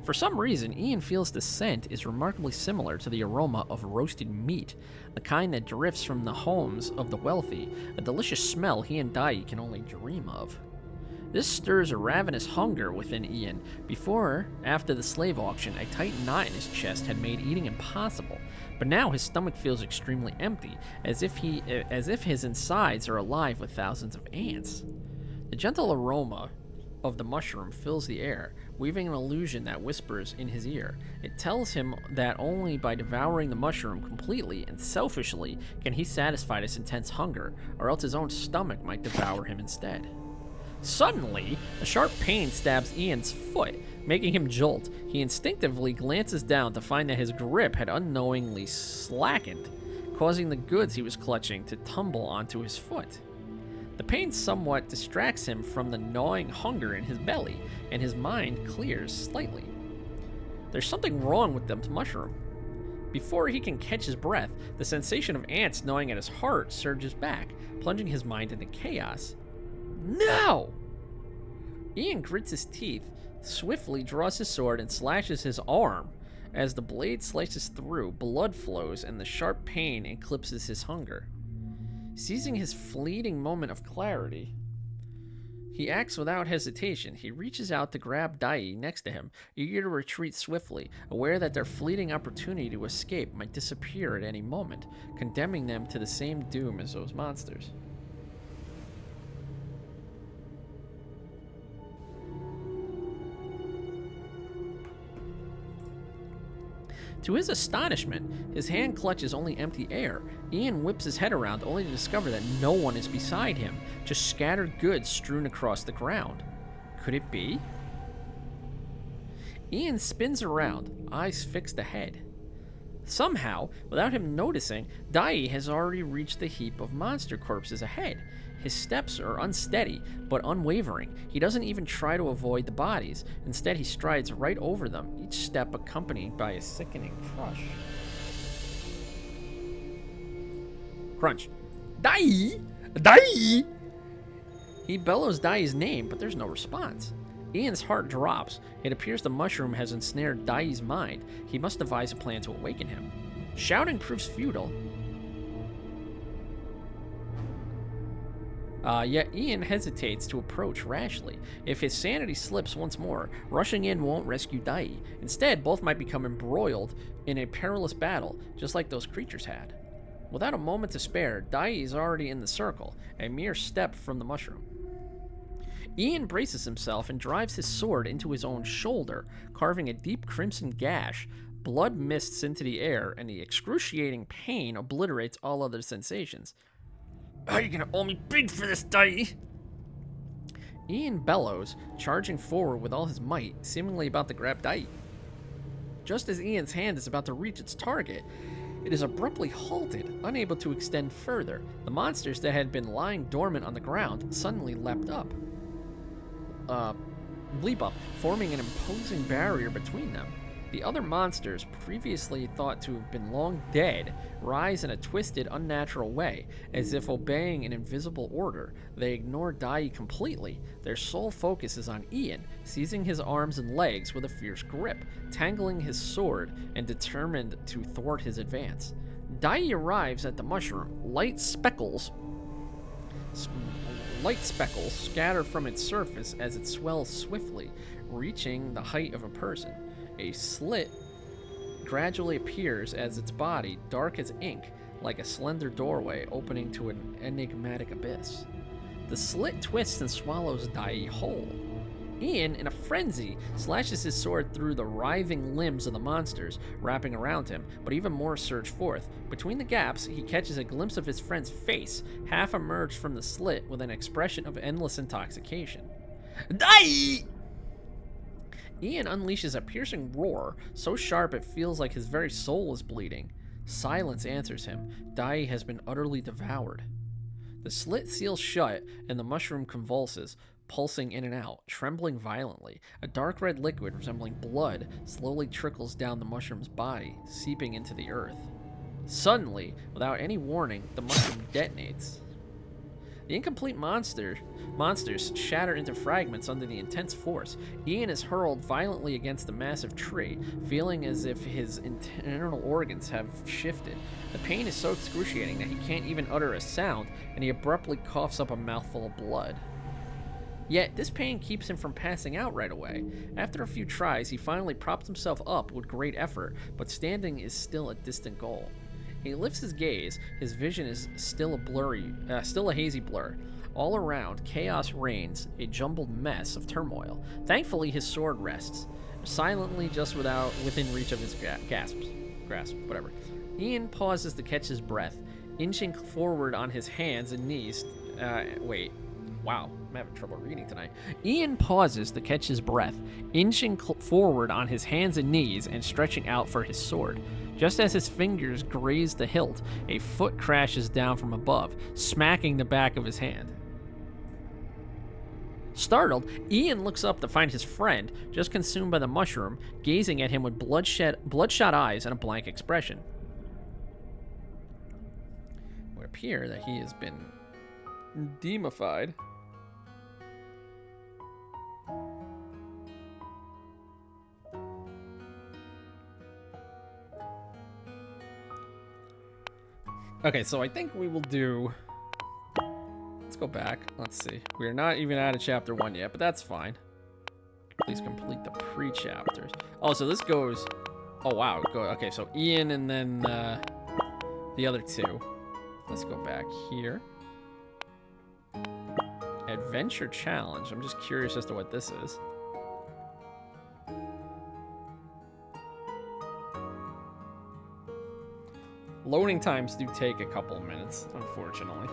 For some reason, Ian feels the scent is remarkably similar to the aroma of roasted meat, the kind that drifts from the homes of the wealthy, a delicious smell he and Dai can only dream of. This stirs a ravenous hunger within Ian. After the slave auction, a tight knot in his chest had made eating impossible, but now his stomach feels extremely empty, as if his insides are alive with thousands of ants. The gentle aroma of the mushroom fills the air, weaving an illusion that whispers in his ear. It tells him that only by devouring the mushroom completely and selfishly can he satisfy this intense hunger, or else his own stomach might devour him instead. Suddenly, a sharp pain stabs Ian's foot, making him jolt. He instinctively glances down to find that his grip had unknowingly slackened, causing the goods he was clutching to tumble onto his foot. The pain somewhat distracts him from the gnawing hunger in his belly, and his mind clears slightly. There's something wrong with the mushroom. Before he can catch his breath, the sensation of ants gnawing at his heart surges back, plunging his mind into chaos. No! Ian grits his teeth, swiftly draws his sword, and slashes his arm. As the blade slices through, blood flows, and the sharp pain eclipses his hunger. Seizing his fleeting moment of clarity, he acts without hesitation. He reaches out to grab Dai next to him, eager to retreat swiftly, aware that their fleeting opportunity to escape might disappear at any moment, condemning them to the same doom as those monsters. To his astonishment, his hand clutches only empty air. Ian whips his head around only to discover that no one is beside him, just scattered goods strewn across the ground. Could it be? Ian spins around, eyes fixed ahead. Somehow, without him noticing, Dai has already reached the heap of monster corpses ahead. His steps are unsteady, but unwavering. He doesn't even try to avoid the bodies. Instead, he strides right over them, each step accompanied by a sickening crush. Crunch. Dai! Dai! He bellows Dai's name, but there's no response. Ian's heart drops. It appears the mushroom has ensnared Dai's mind. He must devise a plan to awaken him. Shouting proves futile. Yet Ian hesitates to approach rashly. If his sanity slips once more, rushing in won't rescue Dai. Instead, both might become embroiled in a perilous battle, just like those creatures had. Without a moment to spare, Dai is already in the circle, a mere step from the mushroom. Ian braces himself and drives his sword into his own shoulder, carving a deep crimson gash. Blood mists into the air, and the excruciating pain obliterates all other sensations. Are you gonna owe me big for this, Dai? Ian bellows, charging forward with all his might, seemingly about to grab Dai. Just as Ian's hand is about to reach its target, it is abruptly halted, unable to extend further. The monsters that had been lying dormant on the ground suddenly leap up, forming an imposing barrier between them. The other monsters, previously thought to have been long dead, rise in a twisted, unnatural way, as if obeying an invisible order. They ignore Dai completely. Their sole focus is on Ian, seizing his arms and legs with a fierce grip, tangling his sword, and determined to thwart his advance. Dai arrives at the mushroom. Light speckles scatter from its surface as it swells swiftly, reaching the height of a person. A slit gradually appears as its body, dark as ink, like a slender doorway opening to an enigmatic abyss. The slit twists and swallows Dai whole. Ian, in a frenzy, slashes his sword through the writhing limbs of the monsters wrapping around him, but even more surge forth. Between the gaps, he catches a glimpse of his friend's face, half emerged from the slit with an expression of endless intoxication. Die! Ian unleashes a piercing roar, so sharp it feels like his very soul is bleeding. Silence answers him. Dai has been utterly devoured. The slit seals shut, and the mushroom convulses, pulsing in and out, trembling violently. A dark red liquid resembling blood slowly trickles down the mushroom's body, seeping into the earth. Suddenly, without any warning, the mushroom detonates. The incomplete monsters shatter into fragments under the intense force. Ian is hurled violently against the massive tree, feeling as if his internal organs have shifted. The pain is so excruciating that he can't even utter a sound, and he abruptly coughs up a mouthful of blood. Yet, this pain keeps him from passing out right away. After a few tries, he finally props himself up with great effort, but standing is still a distant goal. He lifts his gaze. His vision is still a hazy blur. All around, chaos reigns, a jumbled mess of turmoil. Thankfully, his sword rests, silently just within reach of his grasp, whatever. Ian pauses to catch his breath, inching forward on his hands and knees. Wow, I'm having trouble reading tonight. Ian pauses to catch his breath, inching forward on his hands and knees and stretching out for his sword. Just as his fingers graze the hilt, a foot crashes down from above, smacking the back of his hand. Startled, Ian looks up to find his friend, just consumed by the mushroom, gazing at him with bloodshot eyes and a blank expression. It would appear that he has been demified. Okay, so I think we will do... Let's go back. Let's see. We are not even out of chapter 1 yet, but that's fine. Please complete the pre-chapters. Oh, so this goes... Oh, wow. Okay, so Ian and then the other two. Let's go back here. Adventure Challenge. I'm just curious as to what this is. Loading times do take a couple of minutes, unfortunately.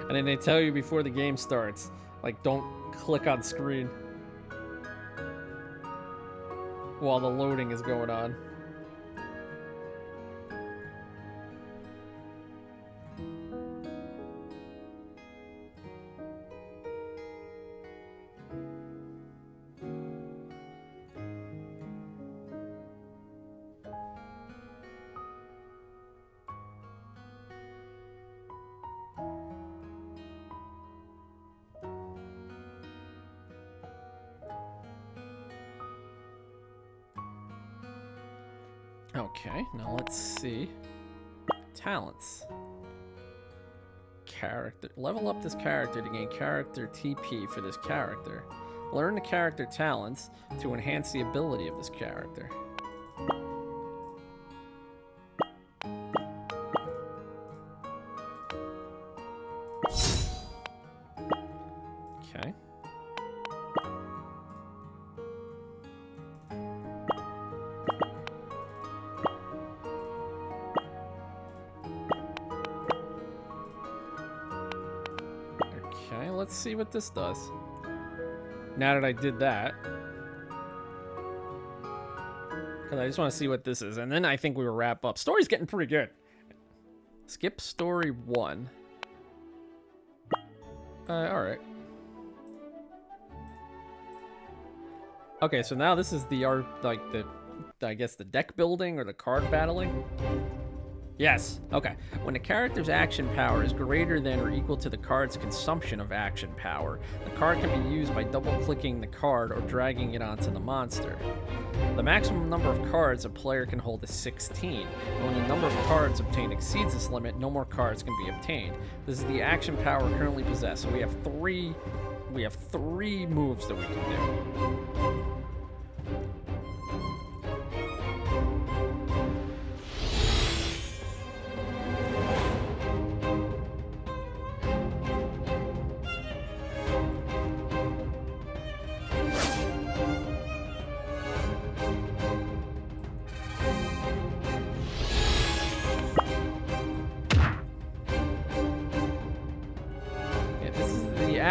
And then they tell you before the game starts, like, don't click on screen while the loading is going on. Okay, now let's see. Talents. Character. Level up this character to gain character TP for this character. Learn the character talents to enhance the ability of this character. Okay. Okay, let's see what this does. Now that I did that. Because I just want to see what this is. And then I think we will wrap up. Story's getting pretty good. Skip story 1. Alright. Okay, so now this is the art, like I guess the deck building or the card battling. Yes, okay. When a character's action power is greater than or equal to the card's consumption of action power, the card can be used by double-clicking the card or dragging it onto the monster. The maximum number of cards a player can hold is 16, and when the number of cards obtained exceeds this limit, no more cards can be obtained. This is the action power currently possessed, so we have three moves that we can do.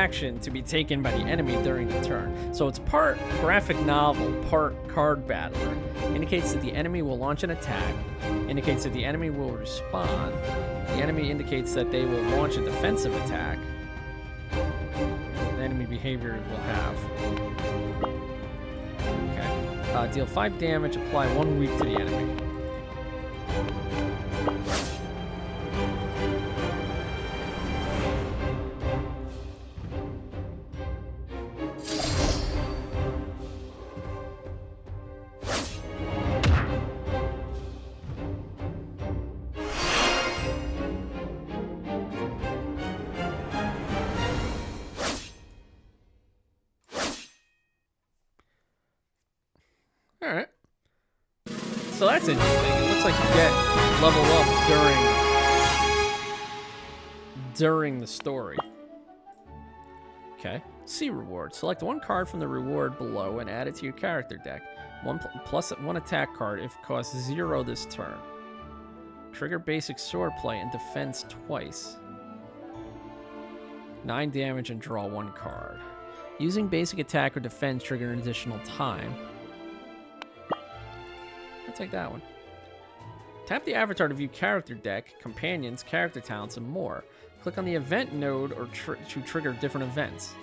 action to be taken by the enemy during the turn. So it's part graphic novel, part card battler. Indicates that the enemy will launch an attack. Indicates that the enemy will respond. The enemy indicates that they will launch a defensive attack. The enemy behavior will have. Okay. Deal 5 damage, apply 1 weak to the enemy. Alright. So that's interesting. It looks like you get level up during the story. Okay. C reward. Select 1 card from the reward below and add it to your character deck. Plus 1 attack card if it costs 0 this turn. Trigger basic swordplay and defense twice. 9 damage and draw 1 card. Using basic attack or defense trigger an additional time. I'll take that one. Tap the avatar to view character deck, companions, character talents, and more. Click on the event node or to trigger different events.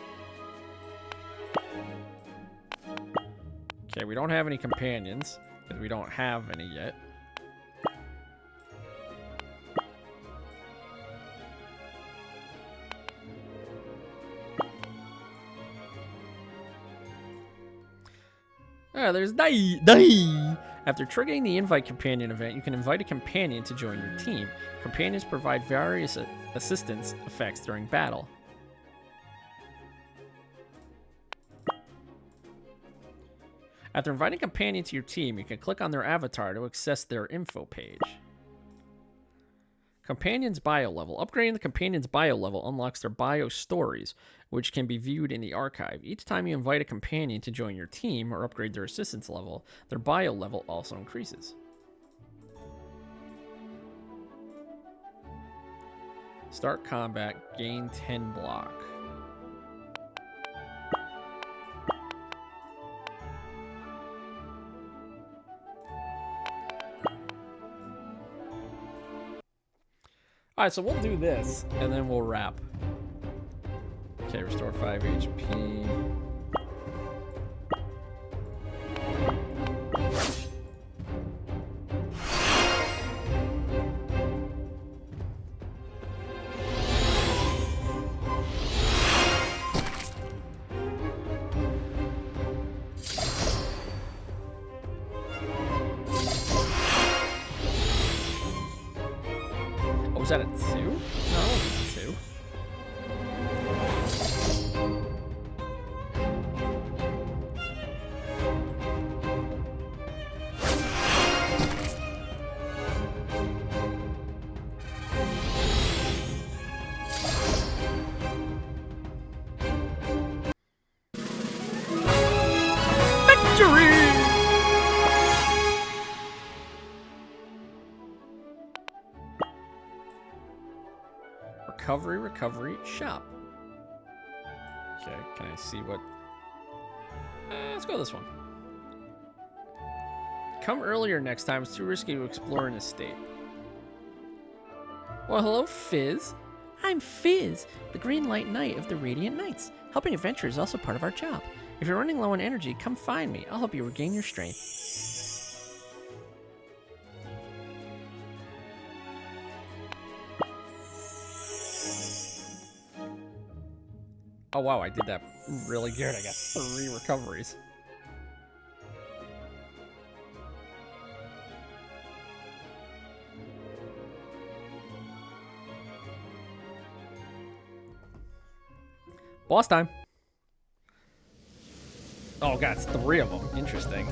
Okay, we don't have any companions because we don't have any yet. Ah, there's Dai. After triggering the invite companion event, you can invite a companion to join your team. Companions provide various assistance effects during battle. After inviting a companion to your team, you can click on their avatar to access their info page. Companion's bio level. Upgrading the companion's bio level unlocks their bio stories, which can be viewed in the archive. Each time you invite a companion to join your team or upgrade their assistance level, their bio level also increases. Start combat, gain 10 block. Alright, so we'll do this, and then we'll wrap. Okay, restore 5 HP. Was that a 2? No, it wasn't a 2. Victory! Recovery shop. Okay, can I see what? Let's go this one. Come earlier next time. It's too risky to explore an estate. Well, hello, Fizz. I'm Fizz, the Green Light Knight of the Radiant Knights. Helping adventurers is also part of our job. If you're running low on energy, come find me. I'll help you regain your strength. Oh wow, I did that really good. I got 3 recoveries. Boss time. Oh god, it's 3 of them. Interesting.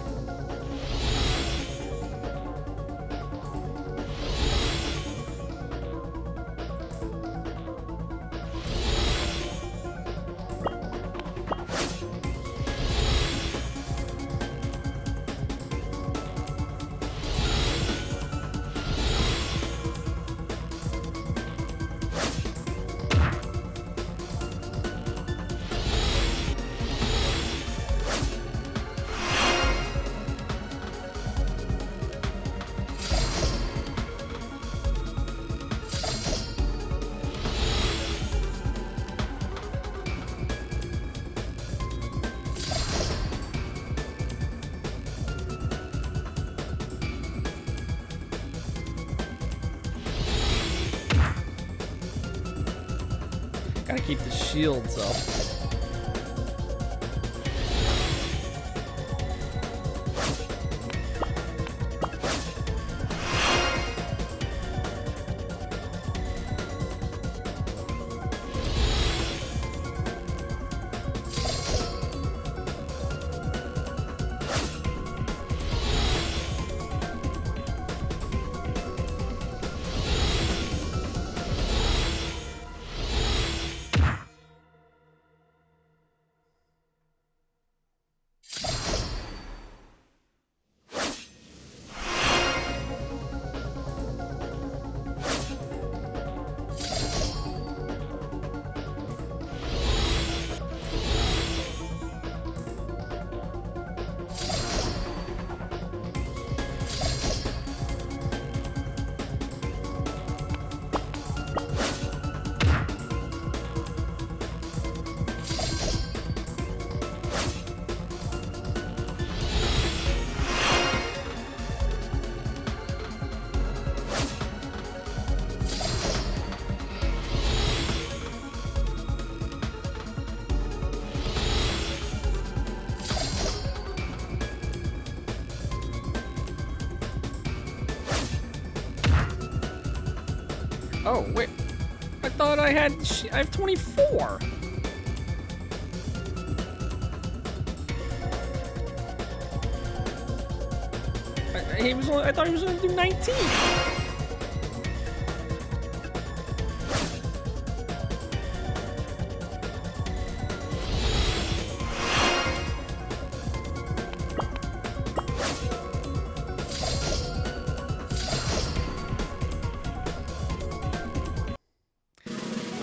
Gotta keep the shields up. Oh, wait. I thought I had... I have 24. I thought he was going to do 19.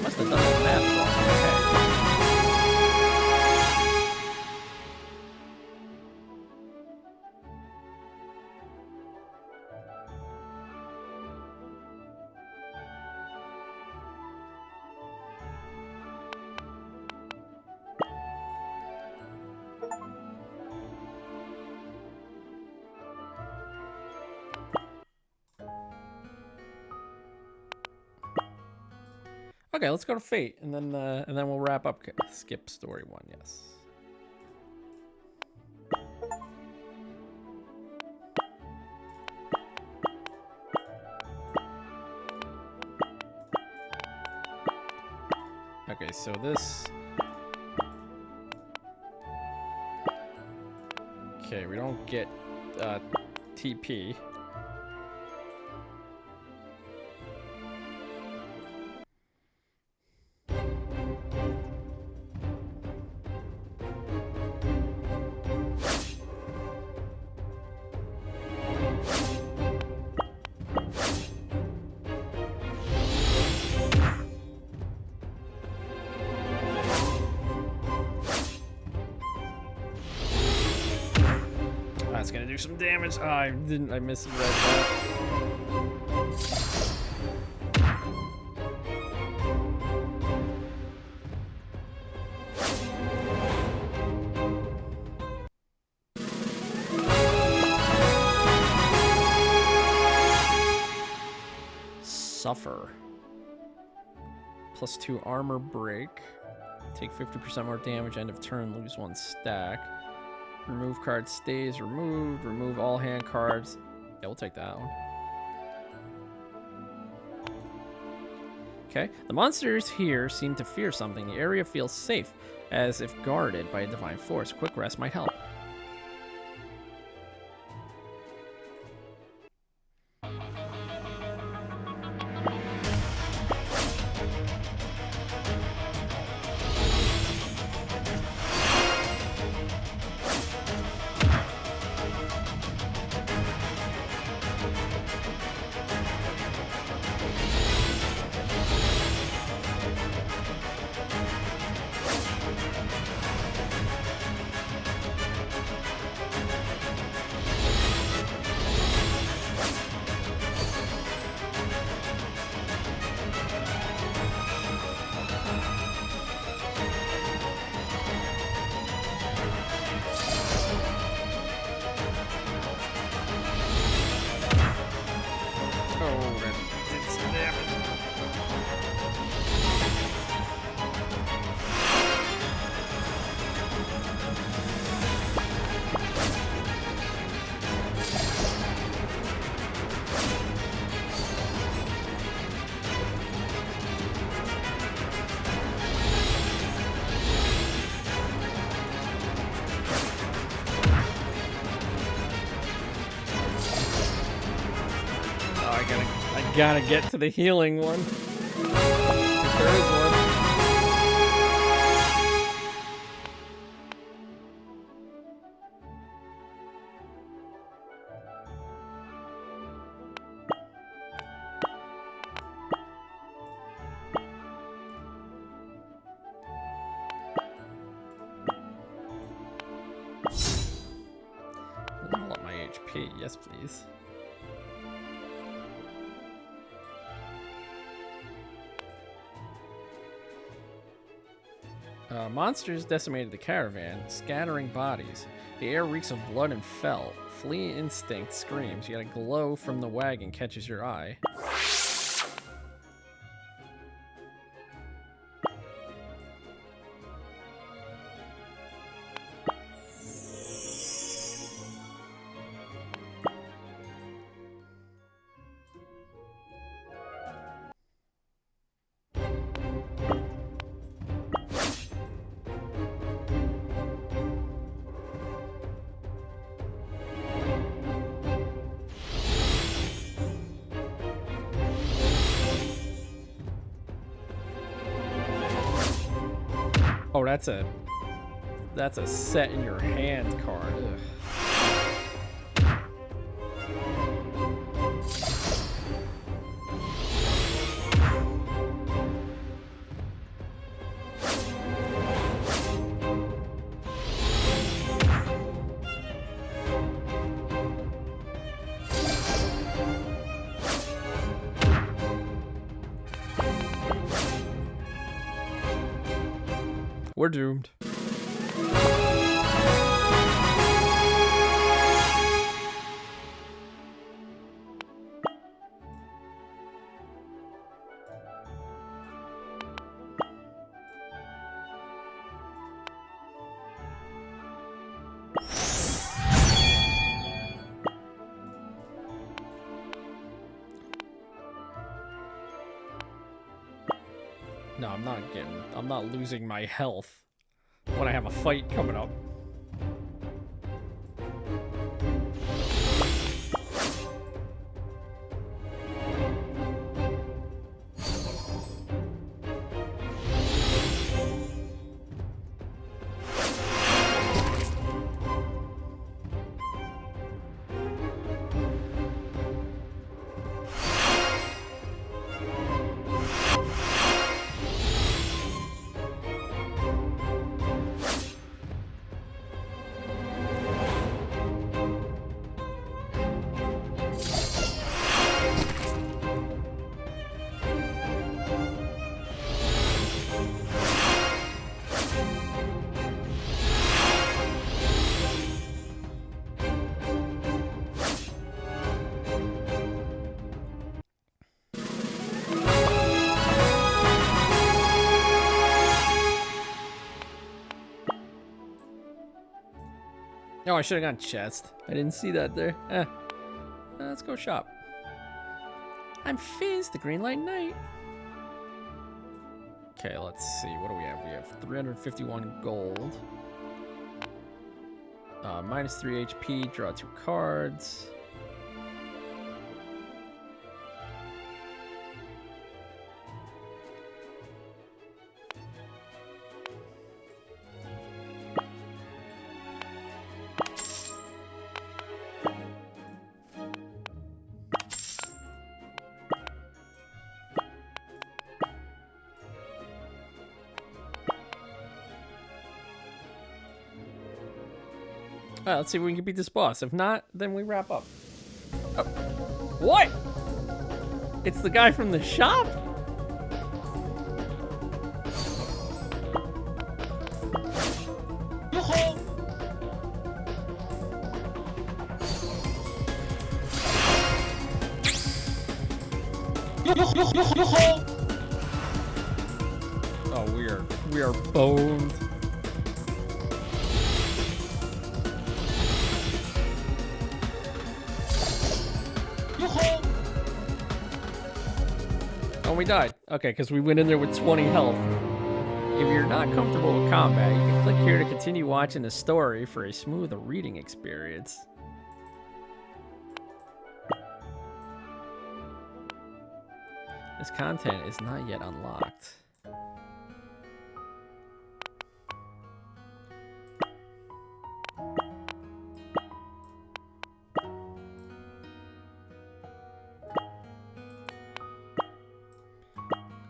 Must have done that math wrong. Okay, let's go to Fate, and then we'll wrap up. Skip story 1, yes. Okay, so this. Okay, we don't get TP. That's gonna do some damage. Oh, I misread that. Suffer. +2 armor break. Take 50% more damage, end of turn, lose 1 stack. Remove card stays removed. Remove all hand cards. Yeah, we'll take that one. Okay. The monsters here seem to fear something. The area feels safe, as if guarded by a divine force. Quick rest might help. Gotta get to the healing one. If there is one. Level up my HP. Yes, please. Monsters decimated the caravan, scattering bodies. The air reeks of blood and felt. Flea instinct screams, yet a glow from the wagon catches your eye. Oh, that's a set in your hand card. Ugh. We're doomed. No, I'm not losing my health when I have a fight coming up. Oh, I should have gone chest. I didn't see that there. Let's go shop. I'm Fizz, the Green Light Knight. Okay, let's see. What do we have? We have 351 gold. Minus 3 HP. Draw 2 cards. Alright, let's see if we can beat this boss. If not, then we wrap up. Oh. What? It's the guy from the shop? Oh, we are boned. Oh, we died. Okay, because we went in there with 20 health. If you're not comfortable with combat, you can click here to continue watching the story for a smooth reading experience. This content is not yet unlocked.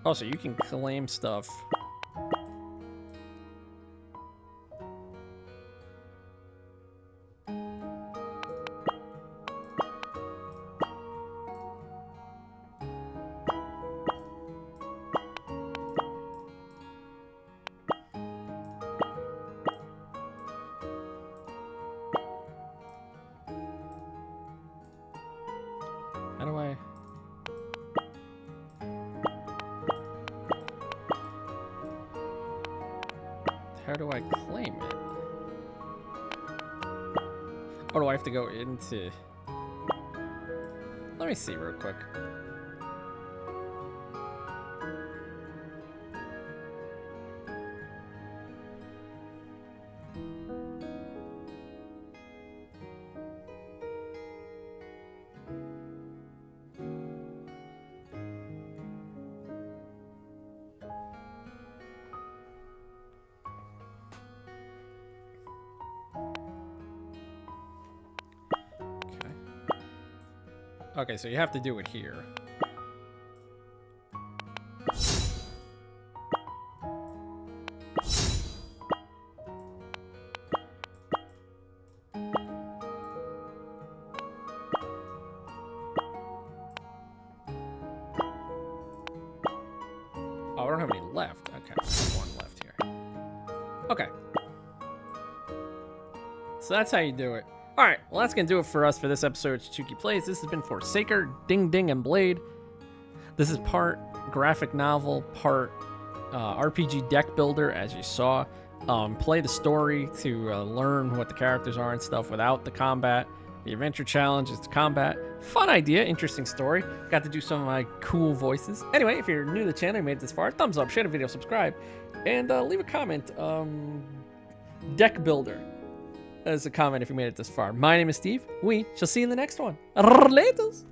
Oh, so you can claim stuff. How do I... How do I claim it? Or do I have to go into... Let me see real quick. Okay, so you have to do it here. Oh, I don't have any left. Okay, one left here. Okay. So that's how you do it. Alright, well that's going to do it for us for this episode of Chichuki Plays. This has been Forsaker, Ding Ding, and Blade. This is part graphic novel, part RPG deck builder, as you saw. Play the story to learn what the characters are and stuff without the combat. The adventure challenge is the combat. Fun idea, interesting story. Got to do some of my cool voices. Anyway, if you're new to the channel and made it this far, thumbs up, share the video, subscribe, and leave a comment. Deck builder as a comment if you made it this far. My name is Steve. We shall see you in the next one. Laters.